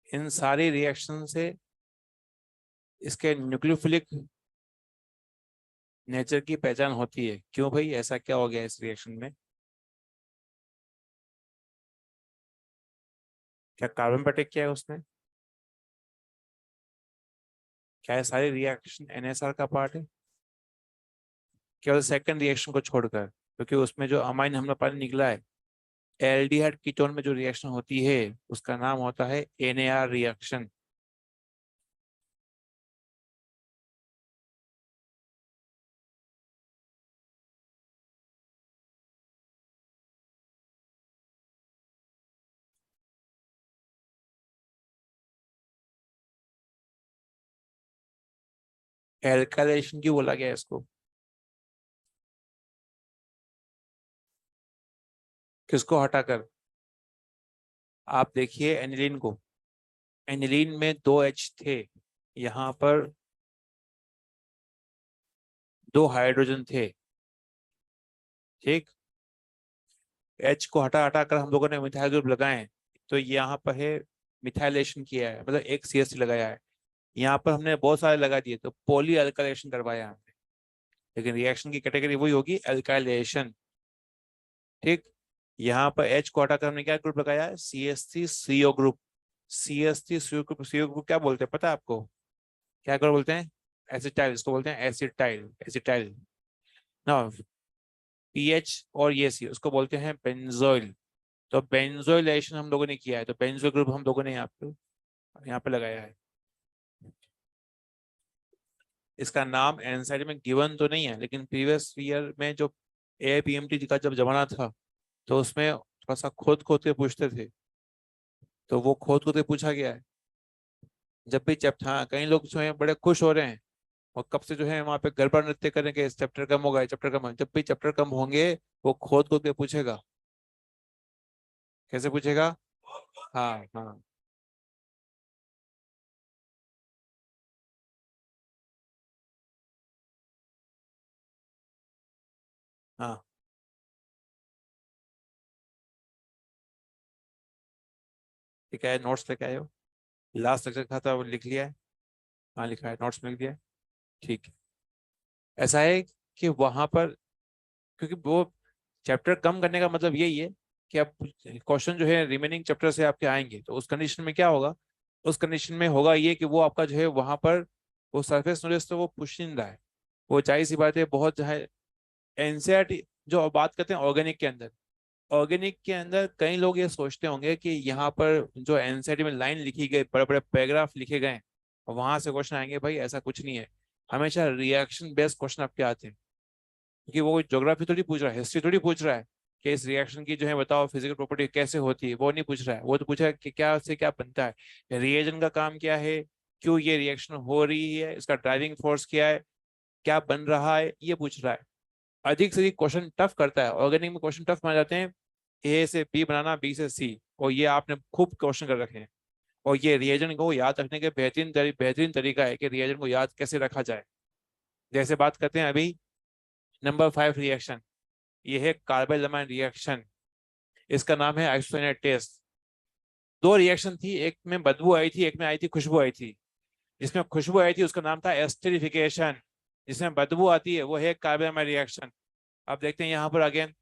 इन सारी रिएक्शन से इसके न्यूक्लियोफिलिक नेचर की पहचान होती है। क्यों भाई, ऐसा क्या हो गया इस रिएक्शन में? क्या कार्बन पर अटैक किया है उसने? क्या ये सारी रिएक्शन एनएसआर का पार्ट है? केवल सेकंड रिएक्शन को छोड़कर, क्योंकि उसमें जो अमाइन हमने पानी निकला है, एल्डिहाइड कीटोन में जो रिएक्शन होती है उसका नाम होता है एनएआर रिएक्शन। एल्काइलेशन क्यों बोला गया है इसको? किसको हटाकर? आप देखिए एनिलीन को, एनिलीन में दो एच थे, यहाँ पर दो हाइड्रोजन थे, ठीक। एच को हटा हटा कर हम लोगों ने मिथाइल ग्रुप लगाए, तो यहाँ पर है मिथाइलेशन किया है, मतलब एक CH3 लगाया है। यहाँ पर हमने बहुत सारे लगा दिए तो पॉली अल्काइलेशन करवाया हमने, लेकिन रिएक्शन की कैटेगरी वही होगी, अल्काइलेशन, ठीक। यहाँ पर एच को हटाकर हमने क्या ग्रुप लगाया है? CH3CO group. CH3CO ग्रुप क्या बोलते हैं पता है आपको? क्या ग्रुप बोलते हैं? एसिटाइल, इसको बोलते हैं एसिटाइल, एसिटाइल ना। पीएच और ये सी उसको बोलते हैं बेंजोइल। तो बेंजोइलेशन हम लोगों ने किया है, तो बेंजोइल ग्रुप हम लोगों ने यहाँ पे लगाया है। इसका नाम एनसाइड में गिवन तो नहीं है, लेकिन प्रीवियस ईयर में जो AIPMT का जब जमाना था, तो उसमें थोड़ा सा खोद खोद के पूछते थे, तो वो खोद खोद के पूछा गया है। जब भी चैप्टर, हाँ कई लोग जो है बड़े खुश हो रहे हैं और कब से जो है वहां पे गरबा नृत्य करेंगे, इस चैप्टर कम होगा, चैप्टर कम होगा। जब भी चैप्टर कम होंगे वो खोद खोद के पूछेगा। कैसे पूछेगा? हाँ हाँ हाँ। ठीक है, नोट्स लेके आए हो? लास्ट लेक्चर था तो वो लिख लिया है? हाँ लिखा है, नोट्स में लिख दिया है, ठीक है। ऐसा है कि वहां पर, क्योंकि वो चैप्टर कम करने का मतलब यही है कि आप क्वेश्चन जो है रिमेनिंग चैप्टर से आपके आएंगे, तो उस कंडीशन में क्या होगा? उस कंडीशन में होगा ये कि वो आपका जो है वहां पर वो सरफेस नॉलेज तो वो पूछ नहीं रहा है। वो जाहिर सी बात है, बहुत जो है एनसीईआरटी जो बात करते हैं ऑर्गेनिक के अंदर, ऑर्गेनिक के अंदर कई लोग ये सोचते होंगे कि यहाँ पर जो एनसीईआरटी में लाइन लिखी गई, बड़े बड़े पैराग्राफ लिखे गए और वहां से क्वेश्चन आएंगे, भाई ऐसा कुछ नहीं है। हमेशा रिएक्शन बेस्ड क्वेश्चन आपके आते हैं, क्योंकि वो ज्योग्राफी थोड़ी पूछ रहा है, हिस्ट्री थोड़ी पूछ रहा है कि इस रिएक्शन की जो है बताओ फिजिकल प्रॉपर्टी कैसे होती है, वो नहीं पूछ रहा है। वो तो पूछ रहा है कि क्या से क्या बनता है, रिएजन का काम क्या है, क्यों ये रिएक्शन हो रही है, इसका ड्राइविंग फोर्स क्या है, क्या बन रहा है, ये पूछ रहा है। अधिक से अधिक क्वेश्चन टफ करता है ऑर्गेनिक में, क्वेश्चन टफ माने जाते हैं। A से B बनाना, B से C, और ये आपने खूब क्वेश्चन कर रखे हैं। और ये रिएजन को याद रखने के बेहतरीन तरीका है कि रिएजन को याद कैसे रखा जाए। जैसे बात करते हैं अभी नंबर 5 रिएक्शन, ये है कार्बोलैमाइन रिएक्शन। इसका नाम है आइसोसाइनेट टेस्ट। दो रिएक्शन थी, एक में बदबू आई थी, एक में आई थी खुशबू आई थी। जिसमें खुशबू आई थी उसका नाम था एस्टरिफिकेशन, जिसमें बदबू आती है वो है कार्बोलैमाइन रिएक्शन। अब देखते हैं यहाँ पर अगेन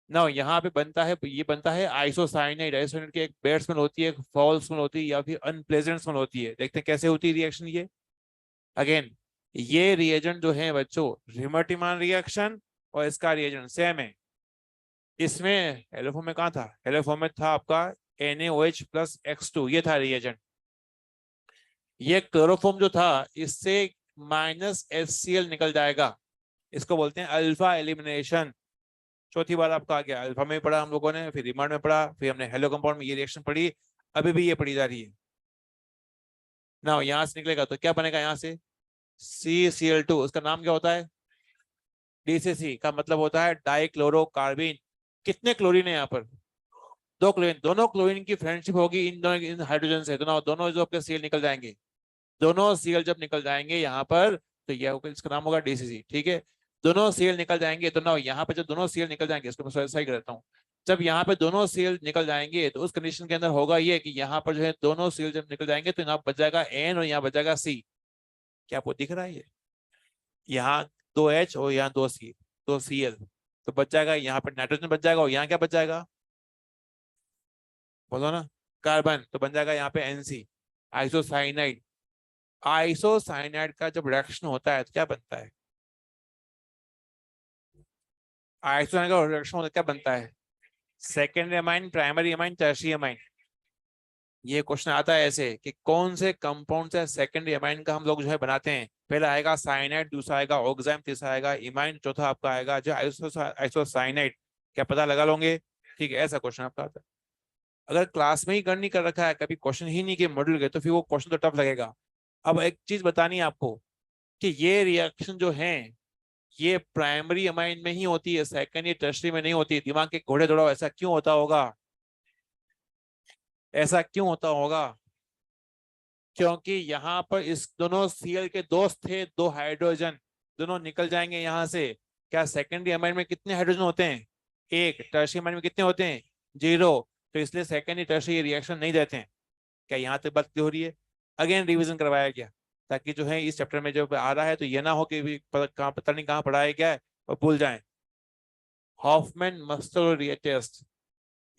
ना, यहाँ पे बनता है, ये बनता है आइसोसाइनाइड। आइसोसाइनाइड की एक बैड स्मेल होती है, एक फॉल स्मेल होती है, या फिर अनप्लेजेंट स्मेल होती है। देखते हैं कैसे होती है रिएक्शन ये। अगेन ये रिएजेंट जो है बच्चों, रिमर्टिमान रिएक्शन, और इसका रिएजेंट सेम है। इसमें एलोफॉर्म में कहाँ था? एलोफॉर्म में था आपका NaOH+X2, ये था रिएजेंट। ये क्लोरोफॉर्म जो था, इससे -HCl निकल जाएगा, इसको बोलते हैं अल्फा एलिमिनेशन। चौथी बार आपका आ गया, अल्फा में पढ़ा हम लोगों ने, फिर रिमांड में पढ़ा, फिर हमने हेलो कंपाउंड में ये रिएक्शन पढ़ी, अभी भी ये पढ़ी जा रही है ना। यहाँ से निकलेगा तो क्या बनेगा? यहाँ से CCl2, उसका नाम क्या होता है? DCC का मतलब होता है डाइक्लोरोकार्बिन। कितने क्लोरीन है यहाँ पर? दो क्लोरीन। दोनों क्लोरीन की फ्रेंडशिप होगी इन दोनों, इन हाइड्रोजन से, दोनों दोनों जो आपके सीएल निकल जाएंगे। दोनों सीएल जब निकल जाएंगे यहाँ पर, तो यह इसका नाम होगा DCC, ठीक है। दोनों सीएल निकल जाएंगे तो ना, यहाँ पे जब दोनों सीएल निकल जाएंगे, इसको मैं सही करता हूँ। जब यहाँ पे दोनों सीएल निकल जाएंगे तो उस कंडीशन के अंदर होगा ये कि यहाँ पर जो है दोनों सीएल जब निकल जाएंगे तो यहाँ बच जाएगा N और यहाँ बच जाएगा C। क्या आपको दिख रहा है ये? यहाँ 2H और यहाँ 2C, 2Cl, तो बच जाएगा यहाँ पर नाइट्रोजन बच जाएगा, और यहाँ क्या बच जाएगा? बोलो ना, कार्बन। तो बन जाएगा यहाँ पे NC, आइसोसाइनाइड। आइसोसाइनाइड का जब रिएक्शन होता है तो क्या बनता है? आइसोसाइनाइड का रिएक्शन होता है क्या बनता है? Secondary amine, primary amine, tertiary amine. ये क्वेश्चन आता है ऐसे कि कौन से कंपाउंड से सेकेंडरी अमाइन का हम लोग जो है बनाते हैं। पहला आएगा साइनाइड, दूसरा आएगा ऑक्साइम, तीसरा आएगा इमाइन, चौथा आपका आएगा जो आइसोसाइनाइड। क्या पता लगा लोगे? ठीक है, ऐसा क्वेश्चन आपका आता है। अगर क्लास में ही गढ़ नहीं कर रखा है, कभी क्वेश्चन ही नहीं के मॉड्यूल के, तो फिर वो क्वेश्चन तो टफ लगेगा। अब एक चीज बतानी है आपको कि ये रिएक्शन जो है ये प्राइमरी अमाइन में ही होती है, सेकेंडरी टर्शरी में नहीं होती। दिमाग के घोड़े दौड़ाओ, ऐसा क्यों होता होगा? ऐसा क्यों होता होगा? क्योंकि यहाँ पर इस दोनों Cl के दोस्त थे, दो हाइड्रोजन, दोनों निकल जाएंगे यहाँ से। क्या सेकेंडरी अमाइन में कितने हाइड्रोजन होते हैं? एक। टर्शियरी अमाइन में कितने होते हैं? 0। तो इसलिए सेकेंडरी टर्शियरी रिएक्शन नहीं देते हैं। क्या यहाँ तक बात हो रही है? अगेन रिवीजन करवाया गया ताकि जो है इस चैप्टर में जब आ रहा है तो ये ना हो कि भी पता नहीं कहाँ पढ़ाया गया है और भूल जाए। हॉफमैन मस्टर टेस्ट,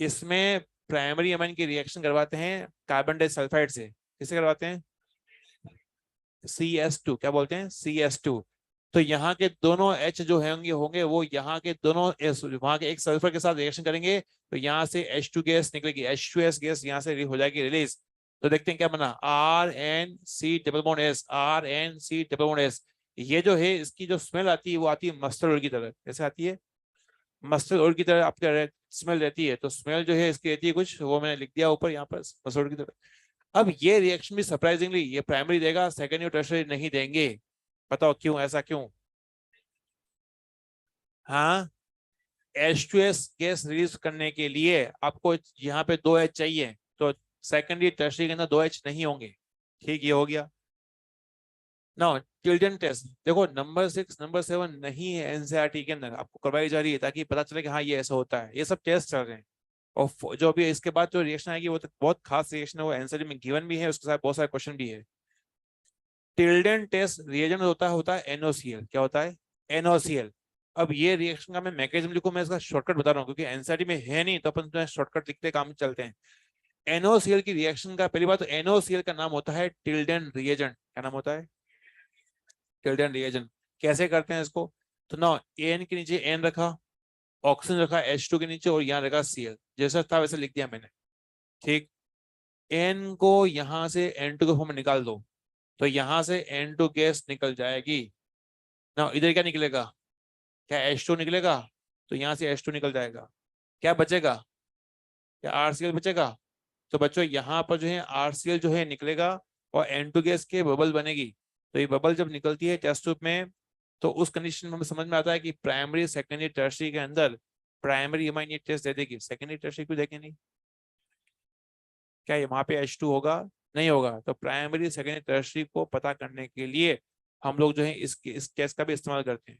इसमें प्राइमरी अमाइन की रिएक्शन करवाते हैं कार्बन डाइसल्फाइड से। किससे करवाते हैं? CS2। क्या बोलते हैं? CS2। तो यहाँ के दोनों H जो होंगे होंगे वो यहाँ के दोनों वहां के एक सल्फर के साथ रिएक्शन करेंगे, तो यहाँ से H2 गैस निकलेगी, H2S गैस यहाँ से हो जाएगी रिलीज। तो देखते हैं क्या बना, RNC double bond S, RNC double bond S। ये जो है इसकी जो स्मेल आती है वो आती है मस्टर्ड ऑयल की तरह। कैसे आती है? मस्टर्ड ऑयल की तरह आपके स्मेल रहती है। तो स्मेल जो है इसकी रहती है कुछ, वो मैंने लिख दिया ऊपर यहाँ पर, मस्टर्ड ऑयल की तरह। अब ये रिएक्शन भी सरप्राइजिंगली ये प्राइमरी देगा, सेकेंडरी और टर्शियरी नहीं देंगे। बताओ क्यों, ऐसा क्यों? हाँ, H2S गैस रिलीज करने के लिए आपको यहाँ पे 2H चाहिए, तो सेकेंडरी टर्शियरी के अंदर 2H नहीं होंगे। ठीक, ये हो गया ना। टिल्टन टेस्ट देखो, नंबर 6 नंबर 7 नहीं है एनसीईआरटी के अंदर, आपको करवाई जा रही है ताकि पता चले कि हाँ ये ऐसा होता है। ये सब टेस्ट चल रहे हैं। और जो अभी इसके बाद जो रिएक्शन आएगी वो तो बहुत खास रिएक्शन है, वो एनसीईआरटी में गिवन भी है, उसके साथ बहुत सारे क्वेश्चन भी है। टिल्डन टेस्ट रिएजेंट होता है NOCl। क्या होता है? NOCl। अब ये रिएक्शन का मैं मैकेनिज्म लिखूं, मैं इसका शॉर्टकट बता रहा हूँ क्योंकि एनसीईआरटी में है नहीं, तो अपन शॉर्टकट लिखते काम चलते हैं। NOCl की रिएक्शन का पहली बात तो NOCl का नाम होता है टिल्डन रिएजेंट। क्या नाम होता है? Tilden reagent. कैसे करते हैं इसको? तो ना, एन के नीचे एन रखा, ऑक्सीजन रखा H2 के नीचे, और यहाँ रखा Cl, जैसा था वैसे लिख दिया मैंने। ठीक। एन को यहाँ से N2 के फॉर्म में निकाल दो, तो यहाँ से N2 गैस निकल जाएगी ना। इधर क्या निकलेगा? क्या H2 निकलेगा? तो यहाँ से H2 निकल जाएगा। क्या बचेगा? क्या RCl बचेगा? तो बच्चों यहाँ पर जो है RCl जो है निकलेगा, और N2 गैस के बबल बनेगी। तो ये बबल जब निकलती है टेस्ट ट्यूब में, तो उस कंडीशन में हमें समझ में आता है कि प्राइमरी सेकेंडरी टर्शियरी के अंदर प्राइमरी अमाइन ये टेस्ट दे देगी, सेकेंडरी टर्शियरी क्यों देगी नहीं? क्या ये वहां पे H2 होगा? नहीं होगा। तो प्राइमरी सेकेंडरी टर्शियरी को पता करने के लिए हम लोग जो है इस टेस्ट का भी इस्तेमाल करते हैं।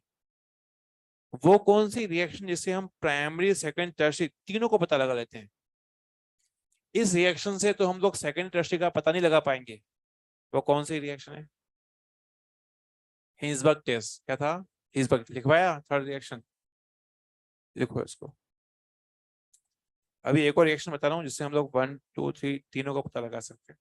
वो कौन सी रिएक्शन जिससे हम प्राइमरी सेकेंड टर्शियरी तीनों को पता लगा लेते हैं? इस रिएक्शन से तो हम लोग सेकेंड टर्शियरी का पता नहीं लगा पाएंगे। वो कौन सी रिएक्शन है? Hinsberg test. क्या था? हिंसबर्ग लिखवाया, थर्ड रिएक्शन। लिखो इसको। अभी एक और रिएक्शन बता रहा हूँ जिससे हम लोग 1 2 3 तीनों को पता लगा सकते हैं।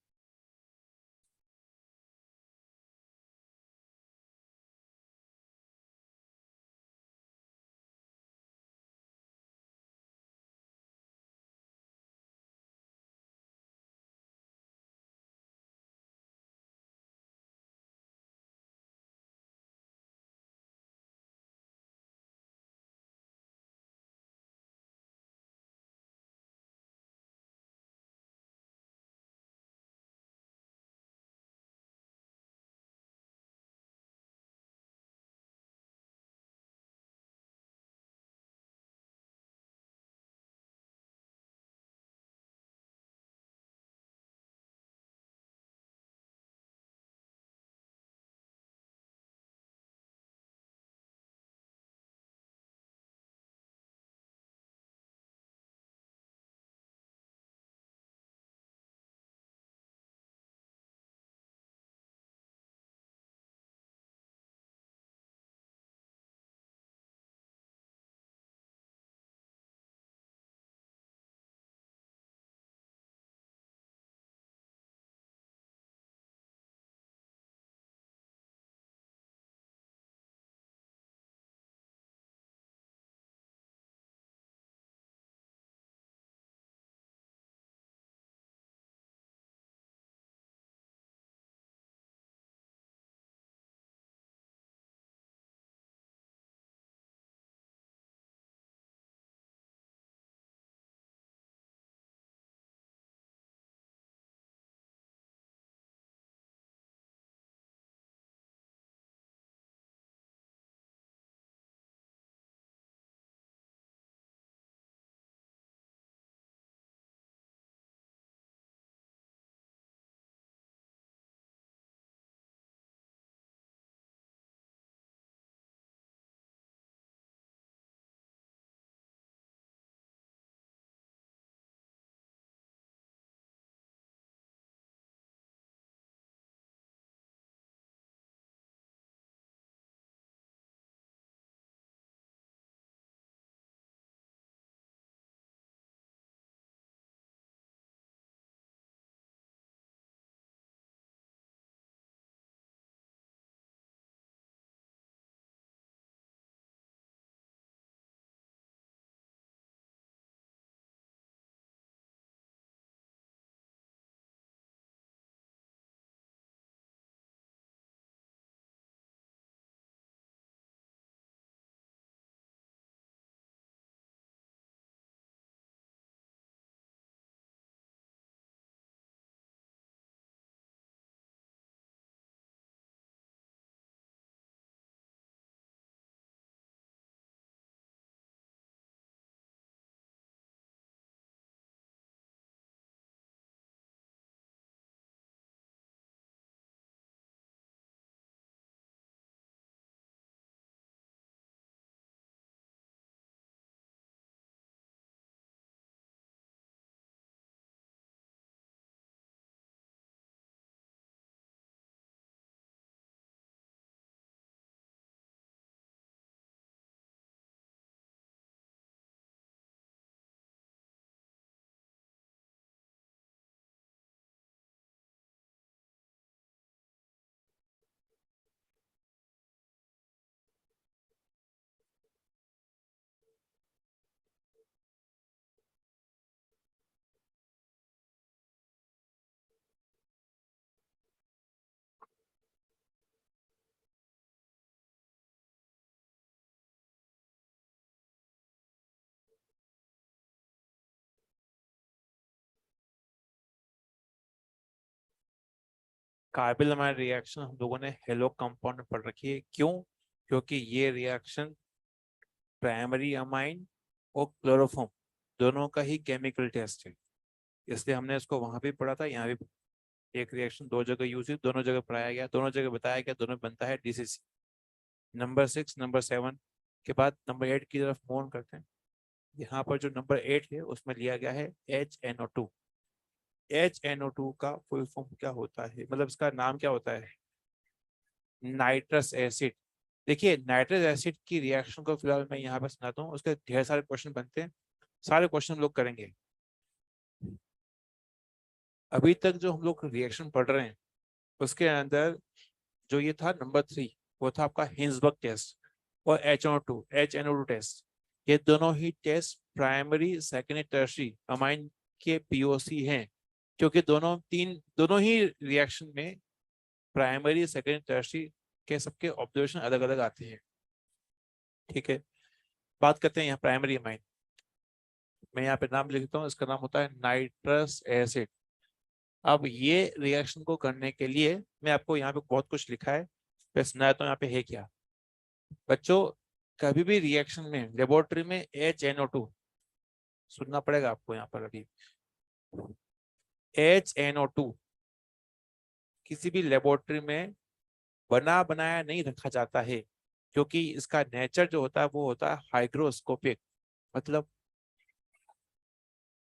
कार्बन अमाइन रिएक्शन हम लोगों ने हेलो कंपाउंड में पढ़ रखी है। क्यों? क्योंकि ये रिएक्शन प्राइमरी अमाइन और क्लोरोफॉर्म दोनों का ही केमिकल टेस्ट है, इसलिए हमने इसको वहां भी पढ़ा था, यहाँ भी। एक रिएक्शन दो जगह यूज हुई, दोनों जगह पढ़ाया गया, दोनों जगह बताया गया, दोनों बनता है DCC। नंबर 6 नंबर 7 के बाद नंबर 8 की तरफ मूव ऑन करते हैं। यहाँ पर जो नंबर 8 है उसमें लिया गया है HNO2। HNO2 का फुल फॉर्म क्या होता है, मतलब इसका नाम क्या होता है? Nitrous acid. देखिए नाइट्रस एसिड की रिएक्शन को फिलहाल मैं यहाँ पर सुनाता हूँ, उसके ढेर सारे क्वेश्चन बनते हैं, सारे क्वेश्चन हम लोग करेंगे। अभी तक जो हम लोग रिएक्शन पढ़ रहे हैं उसके अंदर जो ये था नंबर 3, वो था आपका हिंसबर्ग टेस्ट और HNO2 टेस्ट। ये दोनों ही test primary secondary tertiary amine के POC हैं, क्योंकि दोनों ही रिएक्शन में प्राइमरी सेकेंडरी टर्शरी के सबके ऑब्जर्वेशन अलग अलग आते हैं। ठीक है, बात करते हैं यहाँ प्राइमरी अमाइन। मैं यहाँ पे नाम लिखता हूँ, इसका नाम होता है नाइट्रस एसिड। अब ये रिएक्शन को करने के लिए मैं आपको यहाँ पे बहुत कुछ लिखा है, मैं सुनाता हूँ यहाँ पे है क्या। बच्चों, कभी भी रिएक्शन में लेबोरेटरी में HNO2 सुनना पड़ेगा आपको यहाँ पर अभी। HNO2 किसी भी लेबोरेटरी में बना बनाया नहीं रखा जाता है, क्योंकि इसका नेचर जो होता है वो होता है हाइग्रोस्कोपिक, मतलब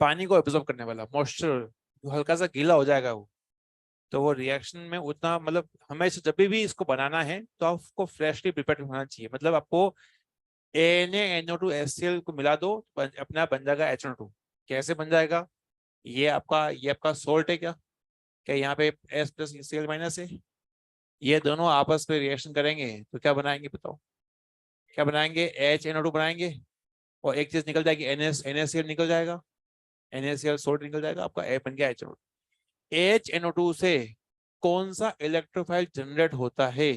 पानी को एब्जॉर्ब करने वाला, मॉइस्चर हल्का सा गीला हो जाएगा वो। तो वो रिएक्शन में उतना, मतलब हमेशा जब भी इसको बनाना है तो आपको फ्रेशली प्रिपेयर होना चाहिए। मतलब आपको NaNO2HCl को मिला दो, अपने आप बन जाएगा HNO2। कैसे बन जाएगा? ये आपका सोल्ट है क्या? क्या यहाँ पे S+Cl- है? ये दोनों आपस में रिएक्शन करेंगे तो क्या बनाएंगे बताओ? क्या बनाएंगे? HNO2 बनाएंगे, और एक चीज निकल जाएगी, NaCl निकल जाएगा, NaCl सोल्ट निकल जाएगा, आपका ए बन गया HNO2। HNO2 से कौन सा इलेक्ट्रोफाइल जनरेट होता है?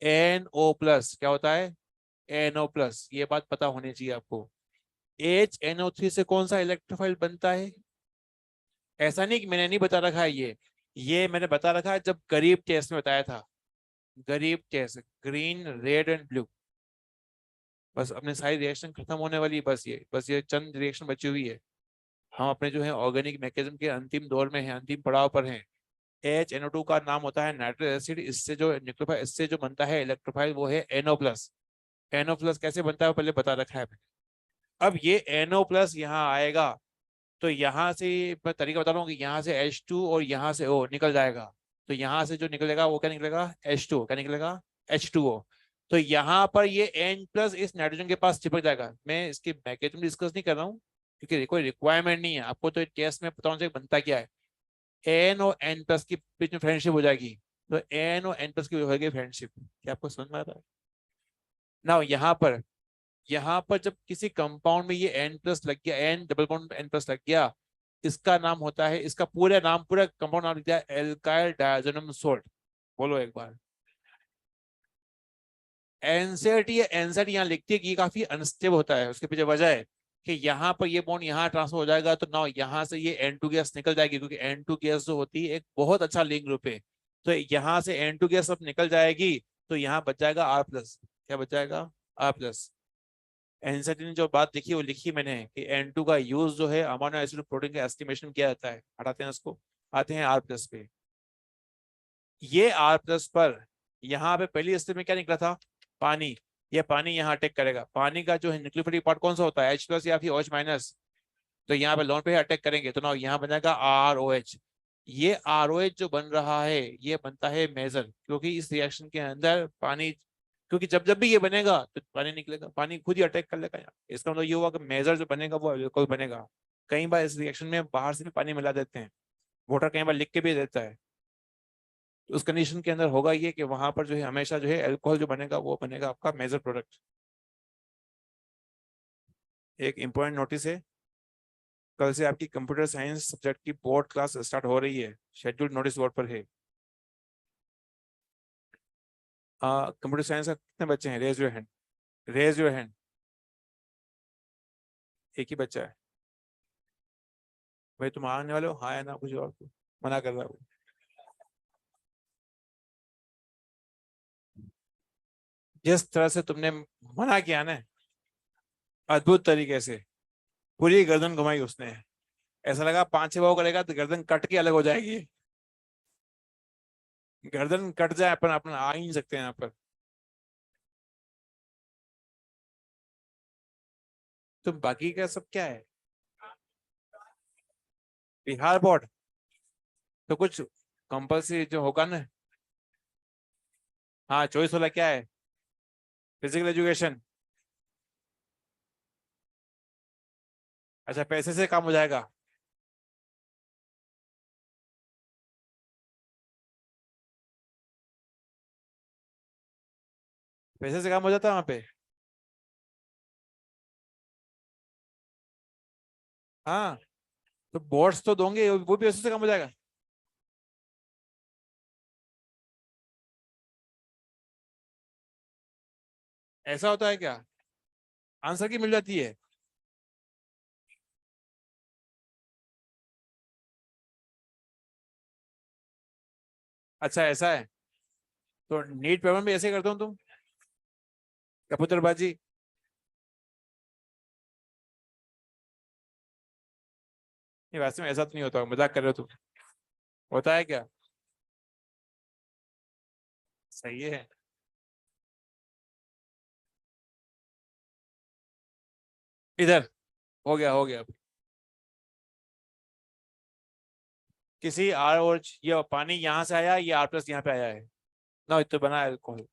NO+। क्या होता है? NO+। ये बात पता होनी चाहिए आपको। HNO3 से कौन सा इलेक्ट्रोफाइल बनता है? ऐसा नहीं कि मैंने नहीं बता रखा है ये मैंने बता रखा है जब गरीब टेस्ट में बताया था। गरीब test, green red and blue. बस अपने सारी रिएक्शन खत्म होने वाली है, बस ये चंद रिएक्शन बची हुई है। हम अपने जो है ऑर्गेनिक मैकेनिज्म के अंतिम दौर में हैं, अंतिम पड़ाव पर हैं। HNO2 का नाम होता है नाइट्रिक एसिड। इससे जो बनता है इलेक्ट्रोफाइल वो है NO+। NO+ कैसे बनता है वो पहले बता रखा है मैंने। अब ये NO+ यहाँ आएगा तो यहाँ से मैं तरीका बता रहा हूँ कि यहाँ से H2 और यहाँ से O निकल जाएगा। तो यहाँ से जो निकलेगा वो क्या निकलेगा? H2। क्या निकलेगा? H2O। तो यहाँ पर ये N+ इस नाइट्रोजन के पास चिपक जाएगा। मैं इसके मैकेनिज्म डिस्कस नहीं कर रहा हूँ क्योंकि कोई रिक्वायरमेंट नहीं है, आपको तो टेस्ट में पता होना चाहिए बनता क्या है। N और N+ के बीच में फ्रेंडशिप हो जाएगी, तो N और N+ की हो गई फ्रेंडशिप। क्या आपको समझ में आता है ना? यहाँ पर जब किसी कंपाउंड में ये N+ लग गया, N डबल बॉन्ड N+ लग गया, इसका नाम होता है, इसका पूरा कंपाउंड नाम लिख दिया एल्काइल डायजोनियम सोल्ट। बोलो एक बार। एनसेट यहाँ लिखती है कि ये काफी अनस्टेबल होता है। उसके पीछे वजह है कि यहाँ पर ये बॉन्ड यहाँ ट्रांसफर हो जाएगा तो ना यहाँ से ये N2 गैस निकल जाएगी, क्योंकि N2 गैस जो होती है एक बहुत अच्छा लिंक ग्रुप है। तो यहाँ से N2 गैस अब निकल जाएगी तो यहाँ बच जाएगा R+। क्या बच जाएगा? R+। एनसेट ने जो बात लिखी वो लिखी मैंने कि N2 का यूज जो है अमीनो एसिड प्रोटीन का एस्टिमेशन किया जाता है। हटाते हैं उसको, आते हैं R+ पे। ये R+ पर यहाँ पे पहली स्टेप में क्या निकला था? पानी। ये पानी यहाँ अटैक करेगा। पानी का जो है न्यूक्लियोफिलिक पार्ट कौन सा होता है? H+ या फिर OH-। तो यहाँ पे लोन पे अटैक करेंगे तो ना यहाँ बन जाएगा ROH। ये ROH जो बन रहा है ये बनता है मेजर, क्योंकि इस रिएक्शन के अंदर पानी, क्योंकि जब जब भी ये बनेगा तो पानी निकलेगा, पानी खुद ही अटैक कर लेगा यहाँ। इसका मतलब ये हुआ कि मेजर जो बनेगा वो अल्कोहल बनेगा। कई बार इस रिएक्शन में बाहर से भी पानी मिला देते हैं, वोटर कई बार लिख के भी देता है। तो उस कंडीशन के अंदर होगा ये कि वहां पर जो है हमेशा जो है अल्कोहल जो बनेगा वो बनेगा आपका मेजर प्रोडक्ट। एक इंपॉर्टेंट नोटिस है, कल से आपकी कंप्यूटर साइंस सब्जेक्ट की बोर्ड क्लास स्टार्ट हो रही है, शेड्यूल नोटिस बोर्ड पर है। कंप्यूटर साइंस का कितने बच्चे हैं? Raise your hand. Raise your hand. एक ही बच्चा है भाई? तुम आने वाले हो? हाँ या ना? कुछ और मना कर रहा हूँ। जिस तरह से तुमने मना किया ना, अद्भुत तरीके से पूरी गर्दन घुमाई उसने। ऐसा लगा 5-6 बार करेगा तो गर्दन कट के अलग हो जाएगी। गर्दन कट जाए अपन अपन आ ही नहीं सकते यहाँ पर। तो बाकी का सब क्या है? बिहार बोर्ड। तो कुछ कंपल्सरी जो होगा ना। हाँ, चॉइस वाला क्या है? Physical education. अच्छा, पैसे से काम हो जाएगा। पैसे से काम हो जाता है वहां पे। हाँ, तो बोर्ड्स तो दोगे, वो भी पैसे से काम हो जाएगा। ऐसा होता है क्या? आंसर की मिल जाती है? अच्छा, ऐसा है। तो नीट पेपर भी ऐसे करते हो तुम? कबूतरबाजी। नहीं, वैसे में ऐसा तो नहीं होता, मजाक कर रहे हो तुम। होता है क्या? सही है। इधर हो गया, हो गया। किसी आर और ये पानी यहाँ से आया, ये R+ यहाँ पे आया है ना, तो बना है अल्कोहल।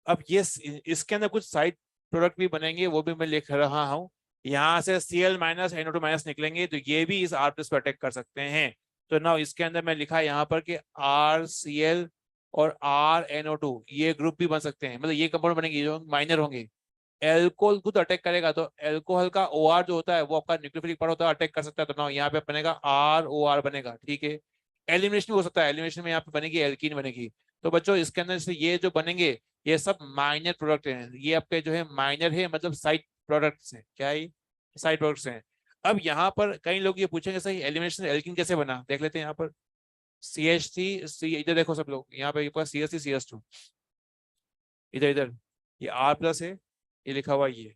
अब ये इसके अंदर कुछ साइड प्रोडक्ट भी बनेंगे, वो भी मैं लिख रहा हूँ। यहाँ से Cl-NO2- निकलेंगे, तो ये भी इस R+ पर अटैक कर सकते हैं। तो ना इसके अंदर मैं लिखा है यहाँ पर कि RCl और RNO2 ये ग्रुप भी बन सकते हैं, मतलब ये कंपाउंड बनेंगे जो माइनर होंगे। एल्कोहल खुद अटैक करेगा, तो एल्कोहल का OR जो होता है वो आपका न्यूक्लियोफिलिक पार्ट होता है, अटैक कर सकता है। तो ना यहाँ पे बनेगा ROR बनेगा, ठीक है। एलिमिनेशन हो सकता है, एलिमिनेशन में यहाँ पे बनेगी एल्कीन बनेगी। तो बच्चों इसके अंदर से ये जो बनेंगे, ये सब माइनर प्रोडक्ट हैं, ये आपके जो है माइनर है, मतलब साइड प्रोडक्ट्स हैं, क्या है? साइड प्रोडक्ट्स हैं। अब यहाँ पर कई लोग ये पूछेंगे सही एलिमिनेशन एल्कीन कैसे बना, देख लेते हैं यहाँ पर। CH3 इधर देखो सब लोग, यहाँ पे CH3 CH2, इधर इधर, ये R+ है, ये लिखा हुआ है ये।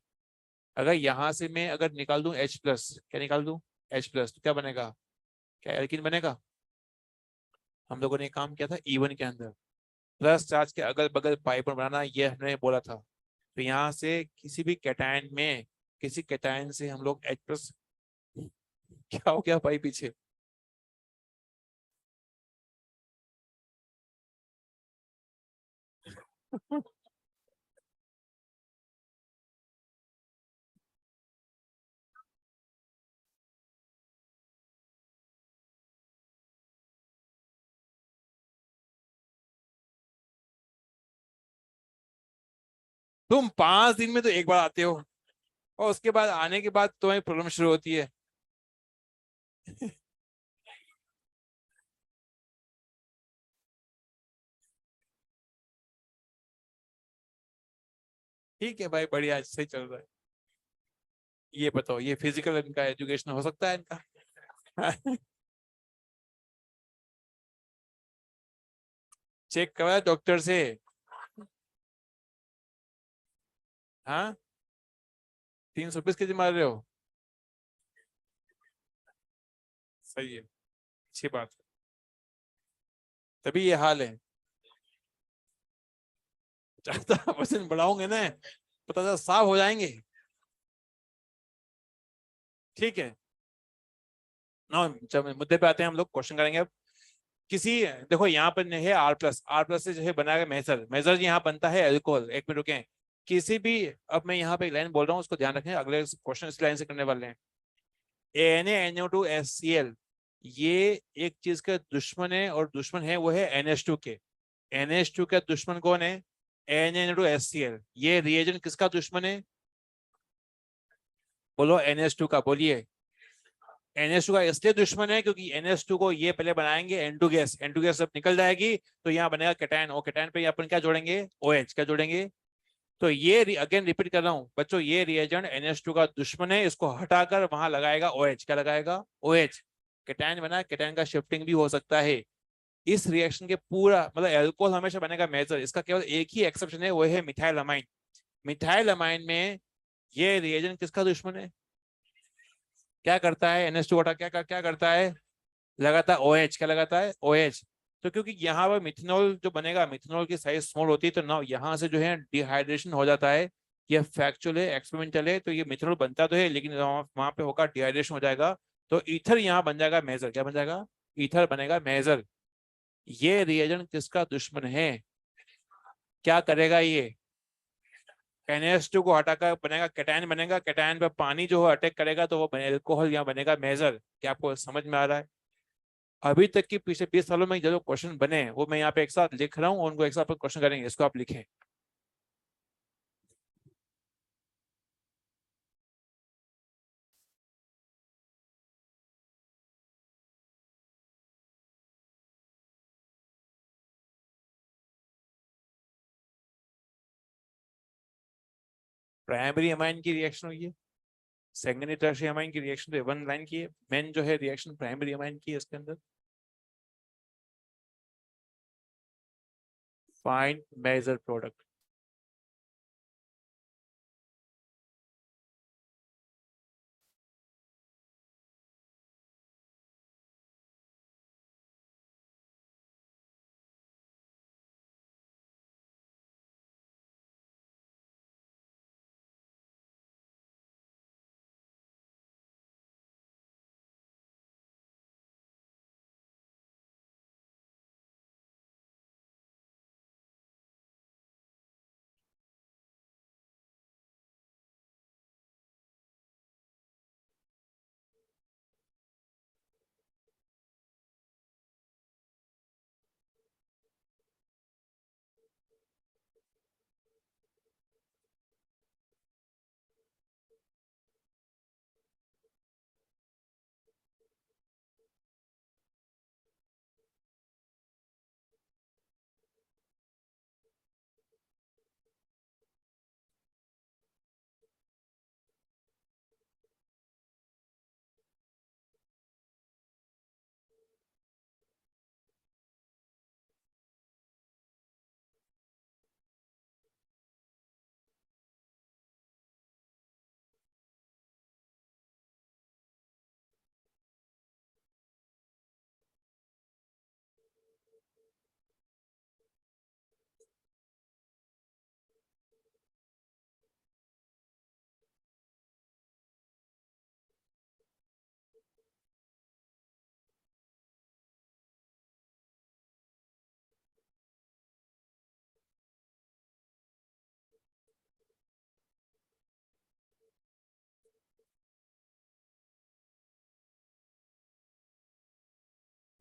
अगर यहाँ से मैं अगर निकाल दूं H+, क्या निकाल दूं? H+, तो क्या बनेगा? क्या एल्कीन बनेगा? हम लोगों ने काम किया था E1 के अंदर, प्लस चार्ज के अगल बगल पाइप बनाना, ये हमने बोला था। तो यहाँ से किसी भी कैटायन में, किसी कैटायन से हम लोग H+, क्या हो गया भाई पीछे? तुम 5 दिन में तो एक बार आते हो, और उसके बाद आने के बाद तुम्हें प्रॉब्लम शुरू होती है। ठीक है भाई, बढ़िया, सही चल रहा है। ये बताओ, ये फिजिकल इनका एजुकेशन हो सकता है इनका? चेक करवाया डॉक्टर से? हाँ, 320 kg मार रहे हो? सही है, अच्छी बात है। तभी ये हाल है। ज्यादा वजन बढ़ाओगे ना, पता चला साफ हो जाएंगे। ठीक है ना, जब मुद्दे पे आते हैं हम लोग क्वेश्चन करेंगे अब। किसी, देखो यहाँ पर है R+ से जो है बनाया गया मेजर, मेजर यहाँ बनता है अल्कोहल। एक मिनट रुकें। किसी भी, अब मैं यहाँ पे एक लाइन बोल रहा हूँ, उसको ध्यान रखें, अगले क्वेश्चन इस लाइन से करने वाले हैं। NaNO2HCl, ये एक चीज का दुश्मन है, और दुश्मन है वो है NH2 के। NH2 का दुश्मन कौन है? NaNO2HCl। ये रिएजेंट किसका दुश्मन है? बोलो NH2 का, बोलिए। NH2 का इसलिए दुश्मन है क्योंकि NH2 को ये पहले बनाएंगे N2 गैस, N2 गैस जब निकल जाएगी तो यहाँ बनेगा कैटायन, और कैटायन पे अपन क्या जोड़ेंगे? OH, क्या जोड़ेंगे? तो ये अगेन रिपीट कर रहा हूँ बच्चों, ये रिएजेंट NH2 का दुश्मन है, इसको हटाकर वहां लगाएगा OH, क्या लगाएगा? OH। कैटायन बना, कैटायन का शिफ्टिंग भी हो सकता है। इस रिएक्शन के पूरा मतलब एल्कोहल हमेशा बनेगा मेजर, इसका केवल एक ही एक्सेप्शन है, वो है मिथाइल अमाइन। मिथाइल अमाइन में ये रिएजेंट किसका दुश्मन है? क्या करता है NH2 हटा, क्या करता है? लगाता है OH। क्या लगाता है? OH। तो क्योंकि यहाँ पर मिथेनॉल जो बनेगा, मिथेनॉल की साइज स्मॉल होती है, तो ना यहाँ से जो है डिहाइड्रेशन हो जाता है। ये फैक्चुअल है, एक्सपेरिमेंटल है, तो ये मिथेनॉल बनता तो है लेकिन वहां पे होगा डिहाइड्रेशन हो जाएगा, तो ईथर यहाँ बन जाएगा मेजर। क्या बन जाएगा? ईथर बनेगा मेजर। ये रिएजेंट किसका दुश्मन है? क्या करेगा ये? NH2 को हटाकर बनेगा कैटायन, बनेगा कैटायन पे पानी जो है अटैक करेगा, तो वो एल्कोहल यहाँ बनेगा मेजर। क्या आपको समझ में आ रहा है? अभी तक की पिछले 20 सालों में जो क्वेश्चन बने वो मैं यहाँ पे एक साथ लिख रहा हूँ, उनको एक साथ क्वेश्चन करेंगे, इसको आप लिखें। प्राइमरी अमाइन की रिएक्शन हुई है, सेकेंडरी टर्शियरी अमाइन की रिएक्शन तो वन लाइन की है, मेन जो है रिएक्शन प्राइमरी अमाइन की है इसके अंदर। Find major product.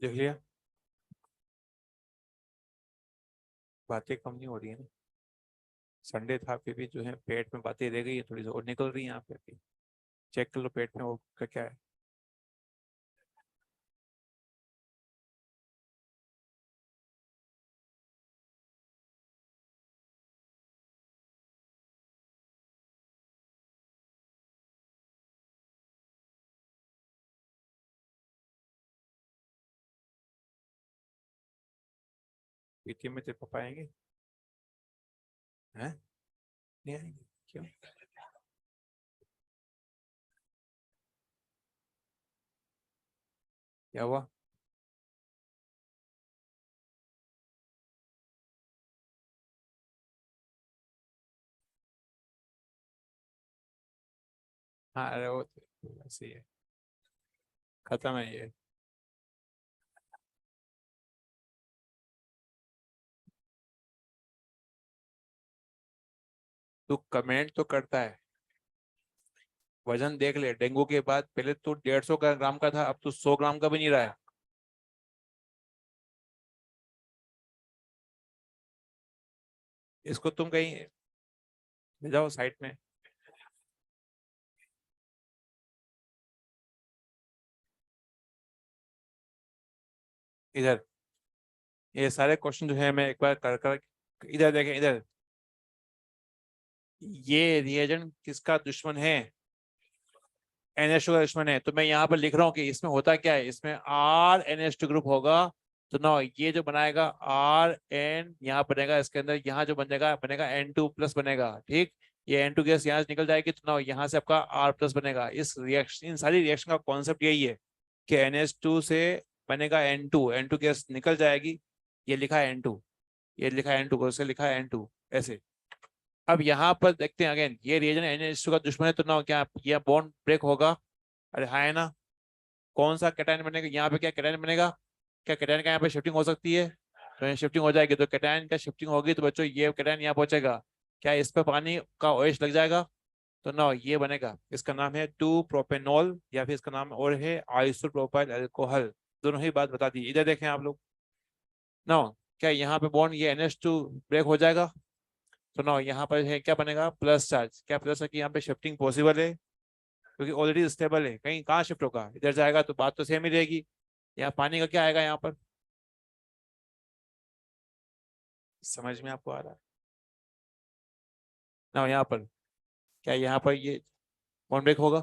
देख लिया? बातें कम नहीं हो रही है ना? संडे था फिर भी जो है पेट में बातें रह गई है थोड़ी सी और निकल रही है यहाँ पे भी। चेक कर लो पेट में वो क्या है। पीटीएम में तेरे पापा आएंगे? हैं? नहीं आएंगे? क्यों? क्या हुआ? हाँ अरे वो तो ऐसे ही है, खत्म है ये। तू कमेंट तो करता है, वजन देख ले, डेंगू के बाद पहले तू 150 ग्राम का था, अब तू 100 ग्राम का भी नहीं रहा है। इसको तुम कहीं ले जाओ साइड में। इधर ये सारे क्वेश्चन जो है मैं एक बार कर कर, इधर देखें इधर। ये रिएजेंट किसका दुश्मन है? NH2 का दुश्मन है। तो मैं यहाँ पर लिख रहा हूँ कि इसमें होता क्या है, इसमें R NH2 ग्रुप होगा, तो ना ये जो बनाएगा आर एन यहाँ बनेगा, इसके अंदर यहाँ जो बनेगा बनेगा N2 प्लस बनेगा, ठीक। ये N2 गैस यहाँ से निकल जाएगी, तो ना यहाँ से आपका R प्लस बनेगा। इस रिएक्शन, इन सारी रिएक्शन का कॉन्सेप्ट यही है कि NH2 से बनेगा N2, N2 गैस निकल जाएगी, ये लिखा है N2, ये लिखा है N2 से लिखा है N2 ऐसे। अब यहाँ पर देखते हैं अगेन, ये रिएजन NH2 का दुश्मन है, तो ना क्या ये बॉन्ड ब्रेक होगा? अरे हाँ है ना। कौन सा कैटायन बनेगा यहाँ पे? क्या कैटायन बनेगा? क्या कैटायन का यहाँ पे शिफ्टिंग हो सकती है? तो ये शिफ्टिंग हो जाएगी, तो कैटायन का शिफ्टिंग होगी तो बच्चों ये कैटायन यहाँ पहुंचेगा। क्या इस पे पानी का OH लग जाएगा? तो ना ये बनेगा, इसका नाम है 2 प्रोपेनॉल, या फिर इसका नाम और है आइसोप्रोपाइल अल्कोहल। दोनों ही बात बता दी। इधर देखें आप लोग ना, क्या यहाँ पे बॉन्ड ये NH2 ब्रेक हो जाएगा? तो ना यहाँ पर है क्या बनेगा? Plus charge. क्या प्लस है कि यहाँ पे शिफ्टिंग पॉसिबल है, क्योंकि ऑलरेडी स्टेबल है, कहीं कहाँ शिफ्ट होगा? इधर जाएगा तो बात तो सेम ही रहेगी। यहाँ पानी का क्या आएगा यहाँ पर? समझ में आपको आ रहा है ना? यहाँ पर क्या, यहाँ पर ये बॉन्ड ब्रेक होगा,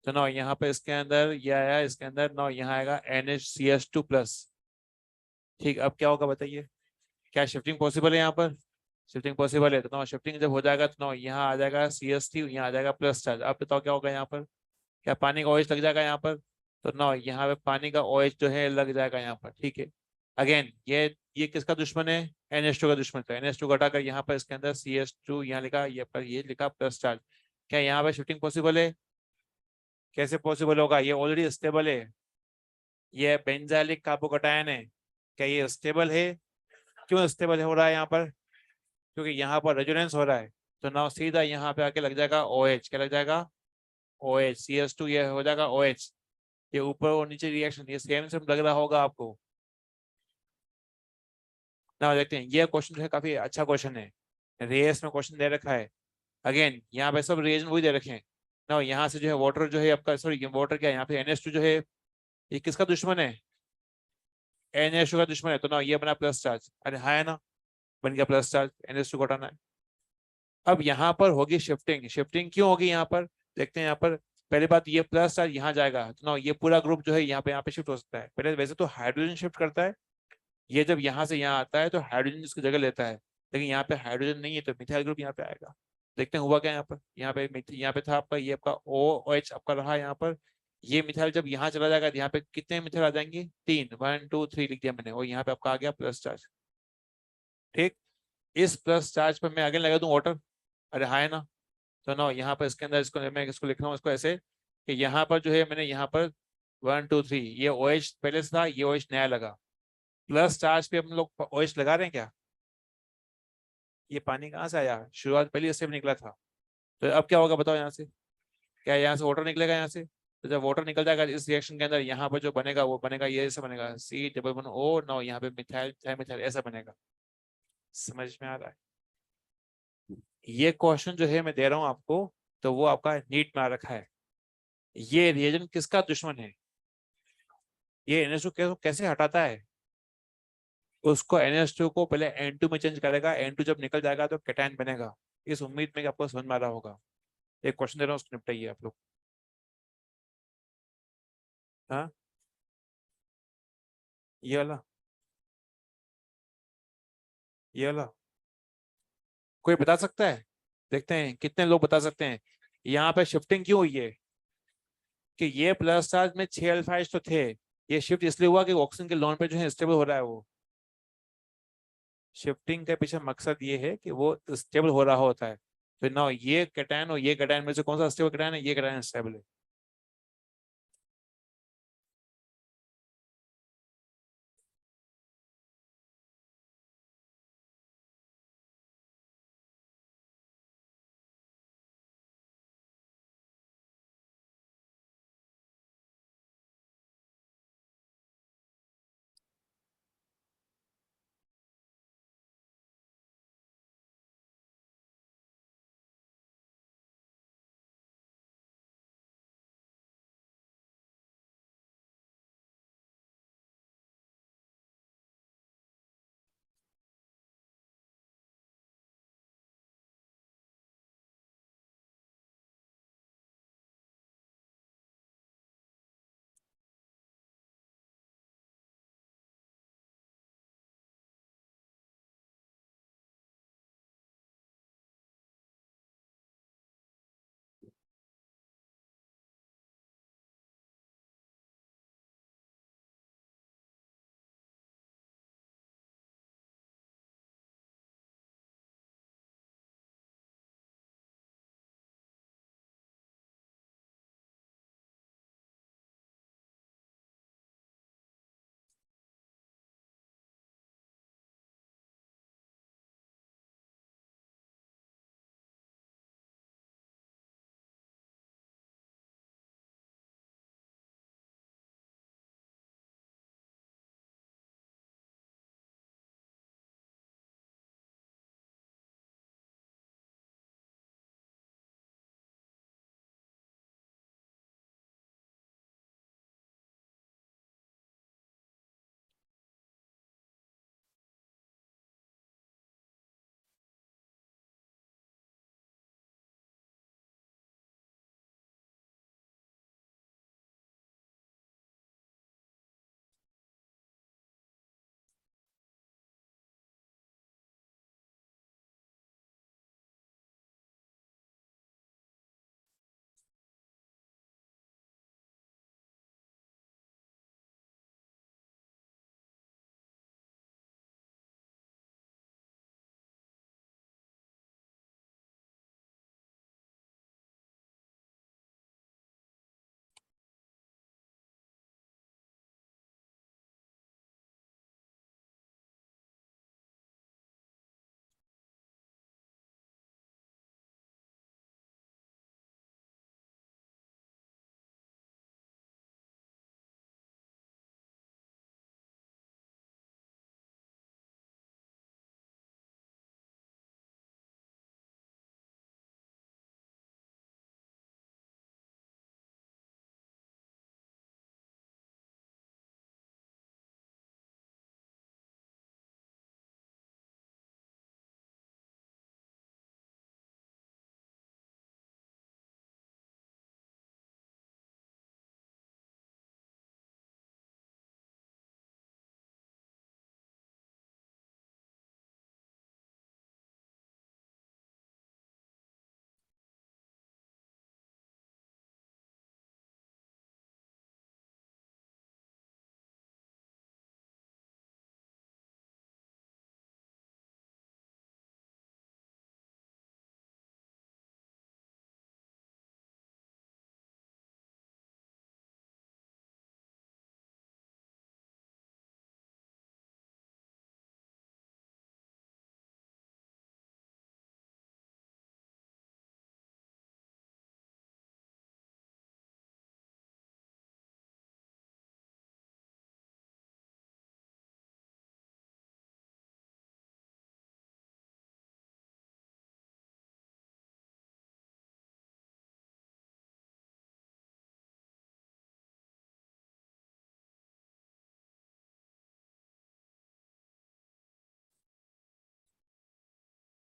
तो ना यहाँ पे इसके अंदर ये आया, इसके अंदर ना यहाँ आएगा NHCH2 प्लस। ठीक, अब क्या होगा बताइए? क्या शिफ्टिंग पॉसिबल है यहाँ पर? शिफ्टिंग पॉसिबल है, तो ना शिफ्टिंग जब हो जाएगा तो ना यहाँ आ जाएगा CH3, यहाँ आ जाएगा प्लस चार्ज। अब बताओ क्या होगा यहाँ पर? क्या पानी का OH लग जाएगा यहाँ पर? तो ना यहाँ पे पानी का OH जो है लग जाएगा यहाँ पर, ठीक है। अगेन ये किसका दुश्मन है? NH2 का दुश्मन। तो NH2 घटाकर यहाँ पर इसके अंदर CH2 यहाँ लिखा, ये पर ये लिखा प्लस चार्ज। क्या यहाँ पे शिफ्टिंग पॉसिबल है? कैसे पॉसिबल होगा? ये ऑलरेडी स्टेबल है, ये बेंजाइलिक कार्बोकटायन है। क्या ये स्टेबल है? क्यों स्टेबल हो रहा है यहाँ पर? क्योंकि यहाँ पर रेजोनेंस हो रहा है, तो ना सीधा यहाँ पे आके लग जाएगा OH। क्या लग जाएगा? OH, CH2 ये हो जाएगा OH। ये ऊपर और नीचे रिएक्शन ये सेम सेम लग रहा होगा आपको ना। देखते हैं, ये क्वेश्चन जो है काफी अच्छा क्वेश्चन है, रेस में क्वेश्चन दे रखा है। अगेन यहाँ पे सब रिएजन वही दे रखे हैं ना। यहाँ से जो है वाटर जो है आपका, सॉरी वाटर क्या है, यहाँ पे NH2 जो है ये किसका दुश्मन है? NH2 का दुश्मन है, तो ना ये बना प्लस चार्ज। अरे हाँ है ना, बन गया प्लस चार्ज, NH2 को हटाना है। अब यहाँ पर होगी शिफ्टिंग। शिफ्टिंग क्यों होगी यहाँ पर? देखते हैं यहाँ पर। पहली बात, ये प्लस चार्ज यहाँ जाएगा, तो ना ये पूरा ग्रुप जो है यहाँ पे शिफ्ट हो सकता है। पहले वैसे तो हाइड्रोजन शिफ्ट करता है, ये जब यहाँ से यहाँ आता है तो हाइड्रोजन इसकी जगह लेता है, लेकिन यहाँ पे हाइड्रोजन नहीं है, तो मिथाइल ग्रुप यहाँ पे आएगा। देखते हैं हुआ क्या यहाँ पर। यहाँ पे था आपका, ये आपका OH आपका रहा यहाँ पर। ये मिथाइल जब यहाँ चला जाएगा तो यहाँ पे कितने मिथाइल आ जाएंगे? 3, 1 2 3 लिख दिया मैंने, और यहाँ पे आपका आ गया प्लस चार्ज, ठीक। इस प्लस चार्ज पर मैं आगे लगा दूं वाटर। अरे हाँ है ना। तो ना यहाँ पर इसके अंदर इसको मैं इसको लिख रहा हूँ इसको ऐसे कि यहाँ पर जो है मैंने यहाँ पर 1 2 3, ये OH पहले से था, ये OH नया लगा। प्लस चार्ज पे हम लोग OH लगा रहे हैं क्या? ये पानी कहाँ से आया? शुरुआत पहली स्टेप निकला था। तो अब क्या होगा बताओ यहाँ से? क्या यहाँ से वाटर निकलेगा यहाँ से? तो जब वाटर निकल जाएगा इस रिएक्शन के अंदर, यहाँ पर जो बनेगा वो बनेगा ये ऐसा बनेगा C+1O, ना यहाँ पे मिथाइल मिथाइल ऐसा बनेगा। समझ में आ रहा है? ये क्वेश्चन जो है मैं दे रहा हूँ आपको, तो वो आपका नीट में आ रखा है। ये रिएजन किसका दुश्मन है? ये NH2 कैसे हटाता है? उसको NH2 को पहले N2 में चेंज करेगा, N2 जब निकल जाएगा तो कैटायन बनेगा। इस उम्मीद में कि आपको समझ में आ रहा होगा। एक क्वेश्चन दे रहा हूँ, उसको निपटाइए आप लोग। हाँ, ये वाला, ये वाला कोई बता सकता है? देखते हैं कितने लोग बता सकते हैं। यहाँ पे शिफ्टिंग क्यों हुई है? कि ये प्लस चार्ज में 6 अल्फाइड तो थे, ये शिफ्ट इसलिए हुआ कि ऑक्सीजन के लोन पे जो है स्टेबल हो रहा है वो। शिफ्टिंग के पीछे मकसद ये है कि वो स्टेबल हो रहा होता है। तो ना ये कैटायन और ये कैटायन में से कौन सा स्टेबल कैटायन है? ये कैटायन स्टेबल है।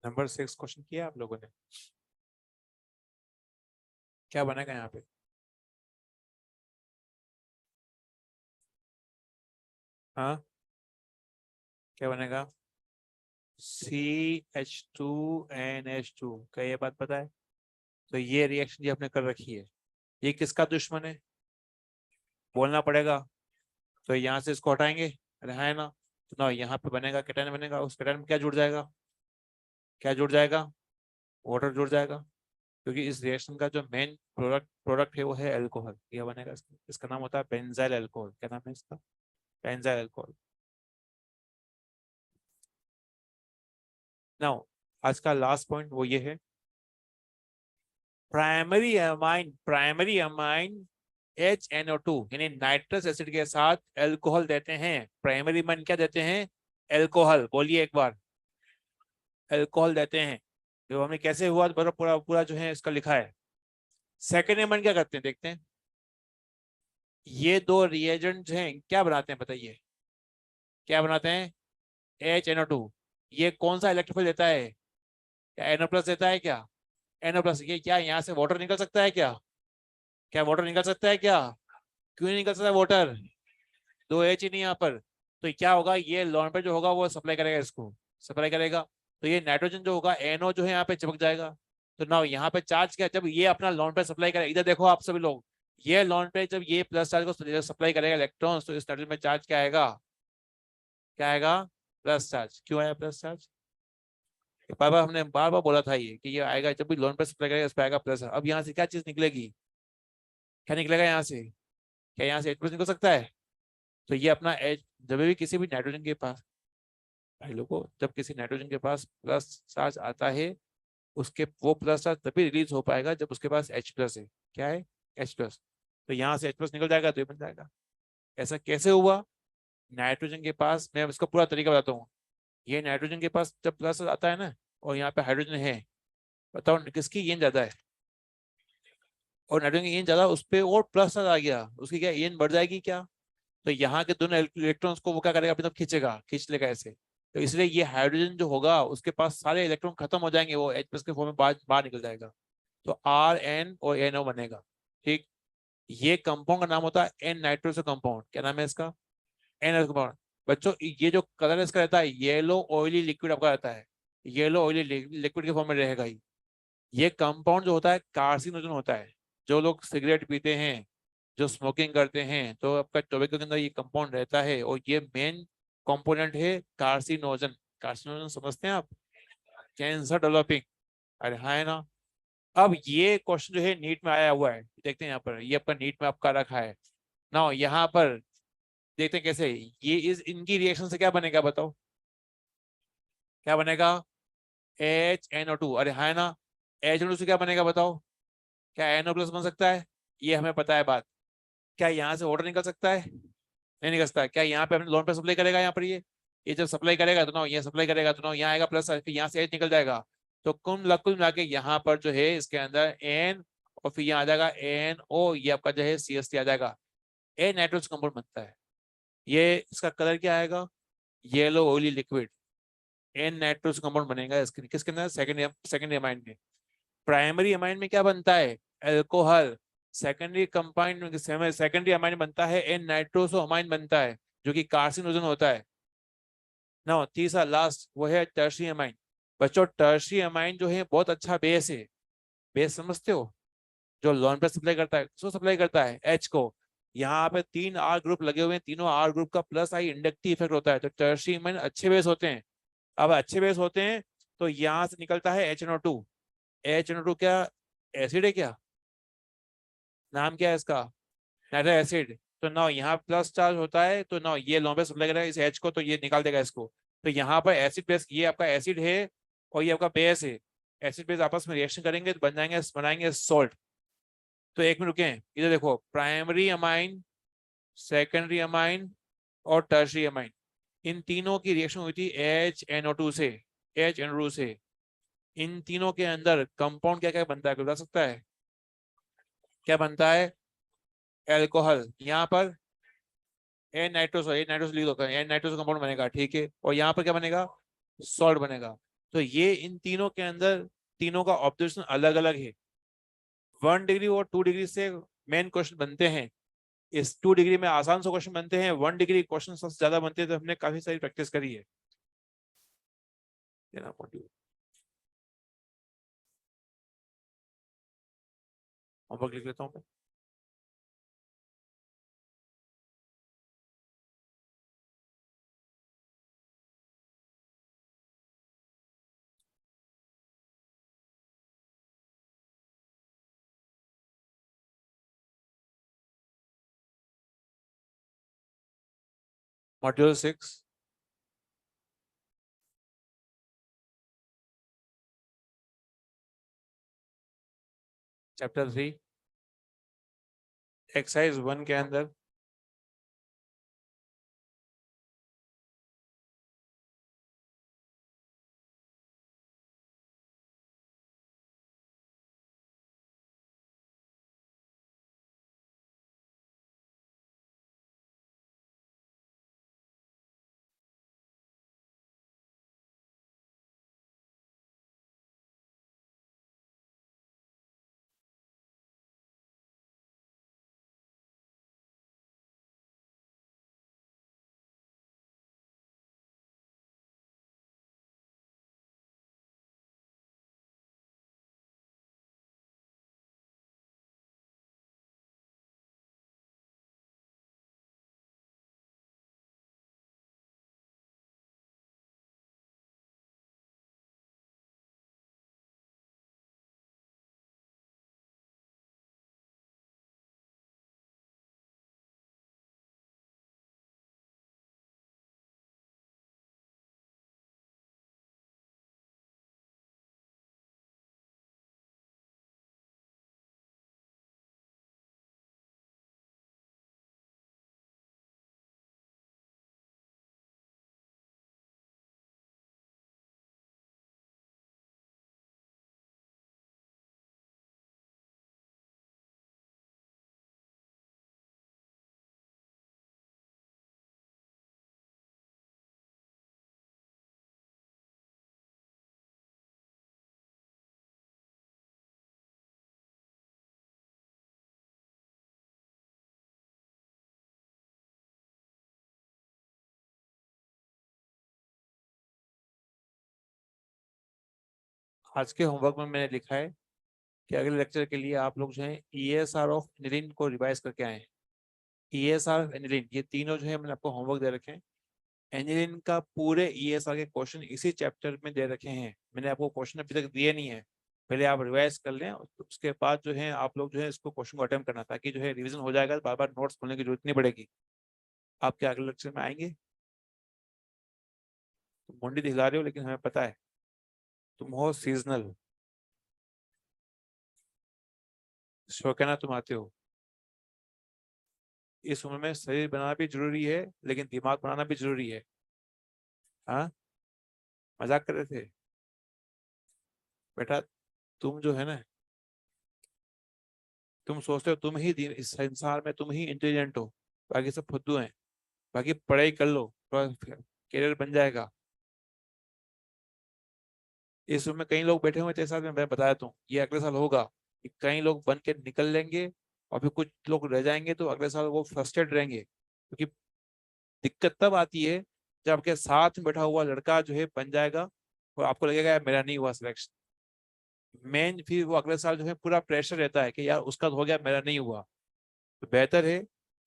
नंबर 6 क्वेश्चन किया आप लोगों ने? क्या बनेगा यहाँ पे? हाँ, क्या बनेगा? CH2NH2, क्या ये बात पता है? तो ये रिएक्शन जो आपने कर रखी है, ये किसका दुश्मन है? बोलना पड़ेगा। तो यहाँ से इसको हटाएंगे, अरे है ना, तो ना यहाँ पे बनेगा केटायन, बनेगा उस केटायन में क्या जुड़ जाएगा? क्या जुड़ जाएगा? वाटर जुड़ जाएगा। क्योंकि इस रिएक्शन का जो मेन प्रोडक्ट है वो है अल्कोहल। क्या बनेगा इसका? इसका नाम होता है बेंजाइल अल्कोहल। क्या नाम है इसका? Benzyl alcohol. नाउ आज का लास्ट पॉइंट वो ये है, प्राइमरी अमाइन HNO2 यानी नाइट्रस एसिड के साथ अल्कोहल देते हैं। प्राइमरी अमाइन क्या देते हैं? अल्कोहल। बोलिए एक बार, अल्कोहल देते हैं। जो हमने कैसे हुआ, पूरा पूरा पूरा जो है इसका लिखा है। सेकेंड अमाइन क्या करते हैं देखते हैं। ये दो रिएजेंट हैं, क्या बनाते हैं बताइए? क्या बनाते हैं? HNO2। ये कौन सा इलेक्ट्रोफिल देता है? क्या NO प्लस देता है क्या? NO plus. ये क्या यहाँ से वाटर निकल सकता है क्या? क्या वाटर निकल सकता है क्या? क्यों नहीं निकल सकता वाटर? दो एच ही नहीं यहाँ पर। तो क्या होगा, ये लॉन पे जो होगा वो सप्लाई करेगा, इसको सप्लाई करेगा। तो ये नाइट्रोजन जो होगा NO जो है यहाँ पे चिपक जाएगा। तो ना यहाँ पे चार्ज क्या, जब ये अपना लॉन पे सप्लाई करेगा, इधर देखो आप सभी लोग, ये लॉन पे जब ये प्लस चार्ज को सप्लाई करेगा इलेक्ट्रॉन्स, तो इस नडल में चार्ज क्या आएगा? क्या आएगा? Plus charge. क्यों आया प्लस चार्ज? बार बार हमने बार बार बोला था ये कि ये आएगा, जब भी लोन पे सप्लाई करेगा इस पे आएगा प्लस। अब यहाँ से क्या चीज निकलेगी? क्या निकलेगा यहाँ से? क्या यहाँ से H+ निकल सकता है? तो ये अपना एच, जब भी किसी भी नाइट्रोजन के पास, भाई लोगों, जब किसी नाइट्रोजन के पास प्लस चार्ज आता है, उसके वो प्लस चार्ज तभी रिलीज हो पाएगा जब उसके पास H+ है। क्या है? H+। तो यहाँ से H+ निकल जाएगा तो ये बन जाएगा। ऐसा कैसे हुआ? नाइट्रोजन के पास, मैं इसका पूरा तरीका बताता हूँ। ये नाइट्रोजन के पास जब प्लस आता है ना, और यहाँ पे हाइड्रोजन है, बताओ किसकी ईएन ज्यादा है? और नाइट्रोजन की ईएन ज्यादा, उस पर और प्लस चार्ज आ गया, उसकी क्या ईएन बढ़ जाएगी क्या? तो यहाँ के दोनों इलेक्ट्रॉन्स को वो क्या करेगा, अपनी तरफ खींचेगा, खींच लेगा ऐसे। तो इसलिए ये हाइड्रोजन जो होगा उसके पास सारे इलेक्ट्रॉन खत्म हो जाएंगे, वो H+ के फॉर्म में बाहर बाहर निकल जाएगा। तो RN और NO बनेगा। ठीक। ये कंपाउंड का नाम होता है एन नाइट्रोसो कंपाउंड। क्या नाम है इसका? N compound. बच्चों ये जो कलर इसका रहता है, येलो ऑयली लिक्विड आपका रहता है, येलो ऑयली लिक्विड के फॉर्म में रहेगा ही। ये कंपाउंड जो होता है कार्सिनोजन होता है। जो लोग सिगरेट पीते हैं, जो स्मोकिंग करते हैं, तो आपका टोबैको के अंदर ये कंपाउंड रहता है, और ये मेन कंपोनेंट है कार्सिनोजन। कार्सिनोजन समझते हैं आप? Cancer developing. अरे हाँ, है ना। अब ये क्वेश्चन जो है नीट में आया हुआ है, देखते हैं यहाँ पर, ये आपका नीट में आपका रखा है ना, यहाँ पर देखते हैं कैसे। ये इस इनकी रिएक्शन से क्या बनेगा बताओ? क्या बनेगा? HNO2। अरे हाँ, है ना। HNO से क्या बनेगा बताओ? क्या NO+ बन सकता है? ये हमें पता है बात। क्या यहाँ से वाटर निकल सकता है? नहीं निकल सकता। क्या यहाँ पे अपने लोन पे सप्लाई करेगा? यहाँ पर ये जब सप्लाई करेगा तो ना ये सप्लाई करेगा तो ना यहाँ आएगा प्लस, फिर यहाँ से H निकल जाएगा। तो कुल मिला के यहाँ पर जो है इसके अंदर N, और फिर यहाँ आ जाएगा NO, ये आपका जो है CH3 आ जाएगा। ए नाइट्रोजन कंपाउंड बनता है। ये इसका कलर क्या आएगा? Yellow oily liquid. N nitrogen compound बनेगा इसके किसके अंदर? सेकेंडरी अमाइन में। प्राइमरी अमाइन में क्या बनता है? अल्कोहल। सेकेंडरी कंपाउंड में, सेकेंडरी अमाइन बनता है एन नाइट्रोसो अमाइन बनता है, जो कि कार्सिनोजन होता है ना। तीसरा लास्ट वो है टर्शियरी अमाइन। बच्चों टर्शियरी अमाइन जो है बहुत अच्छा बेस है। बेस समझते हो? जो लोन पे सप्लाई करता है, किसको सप्लाई करता है? H को। यहाँ पे 3 R ग्रुप लगे हुए हैं, तीनों R ग्रुप का प्लस आई इंडक्टिव इफेक्ट होता है। तो टर्शियरी अमाइन अच्छे बेस होते हैं। अब अच्छे बेस होते हैं तो यहाँ से निकलता है HNO2। HNO2 क्या एसिड है क्या? नाम क्या है इसका? Nitric acid. तो ना यहाँ प्लस चार्ज होता है, तो ना ये लॉन्ग पे सप्लाई करेगा इस H को, तो ये निकाल देगा इसको। तो यहाँ पर एसिड बेस, ये आपका एसिड है और ये आपका बेस है। एसिड बेस आपस में रिएक्शन करेंगे तो बनाएंगे सॉल्ट। तो एक मिनट रुके, इधर देखो, प्राइमरी अमाइन, सेकेंडरी अमाइन और टर्शियरी अमाइन, इन तीनों की रिएक्शन हुई थी HNO2 से। HNO2 से इन तीनों के अंदर कंपाउंड क्या क्या बनता है, कोई बता सकता है? क्या बनता है? एल्कोहल। यहाँ पर एन नाइट्रोस लिख दो, एन नाइट्रोस कंपाउंड बनेगा, ठीक है। और यहाँ पर क्या बनेगा? सॉल्ट बनेगा। तो ये इन तीनों के अंदर तीनों का ऑब्जर्वेशन अलग अलग है। 1 डिग्री और 2 डिग्री से मेन क्वेश्चन बनते हैं। इस 2 डिग्री में आसान से क्वेश्चन बनते हैं, 1 डिग्री क्वेश्चन सबसे ज्यादा बनते हैं, तो हमने काफी सारी प्रैक्टिस करी है। होमवर्क लिख लेता हूँ। मॉड्यूल 6 चैप्टर 3 एक्सरसाइज 1 के अंदर आज के होमवर्क में मैंने लिखा है कि अगले लेक्चर के लिए आप लोग जो है ESR ऑफ एनिलीन को रिवाइज करके आए। ESR ऑफ एनिलीन, ये तीनों जो है मैंने आपको होमवर्क दे रखे हैं। एनिलीन का पूरे ESR के क्वेश्चन इसी चैप्टर में दे रखे हैं। मैंने आपको क्वेश्चन अभी तक दिए नहीं है, पहले आप रिवाइज कर लें, उसके बाद जो है आप लोग जो है इसको क्वेश्चन को अटेम्प्ट करना, ताकि जो है रिवीजन हो जाएगा, बार बार नोट्स खोलने की जरूरत नहीं पड़ेगी। आप क्या अगले लेक्चर में आएंगे? तुम मुंडी दिखला रहे हो, लेकिन हमें पता है तुम हो सीजनल, शौकीना तुम आते हो। इस उम्र में शरीर बनाना भी जरूरी है, लेकिन दिमाग बनाना भी जरूरी है। हाँ, मजाक कर रहे थे बेटा। तुम जो है ना, तुम सोचते हो तुम ही इस संसार में तुम ही इंटेलिजेंट हो, बाकी सब फुद्दू हैं। बाकी पढ़ाई कर लो, करियर बन जाएगा। इस उम्र में कई लोग बैठे हुए तेरे साथ में, मैं बताया तुम ये अगले साल होगा कि कई लोग बन के निकल लेंगे, और फिर कुछ लोग रह जाएंगे, तो अगले साल वो फ्रस्ट्रेट रहेंगे, क्योंकि दिक्कत तब आती है जब आपके साथ में बैठा हुआ लड़का जो है बन जाएगा, और आपको लगेगा यार मेरा नहीं हुआ सिलेक्शन। मेन फिर वो अगले साल जो है पूरा प्रेशर रहता है कि यार उसका तो हो गया, मेरा नहीं हुआ। तो बेहतर है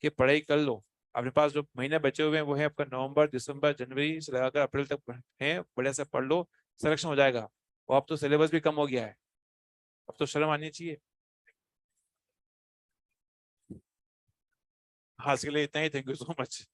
कि पढ़ाई कर लो। अपने पास जो महीने बचे हुए हैं वो है आपका नवंबर, दिसंबर, जनवरी से लगाकर अप्रैल तक है, बढ़िया से पढ़ लो, सिलेक्शन हो जाएगा। और अब तो सिलेबस भी कम हो गया है, अब तो शर्म आनी चाहिए। आज के लिए इतना ही, थैंक यू सो मच।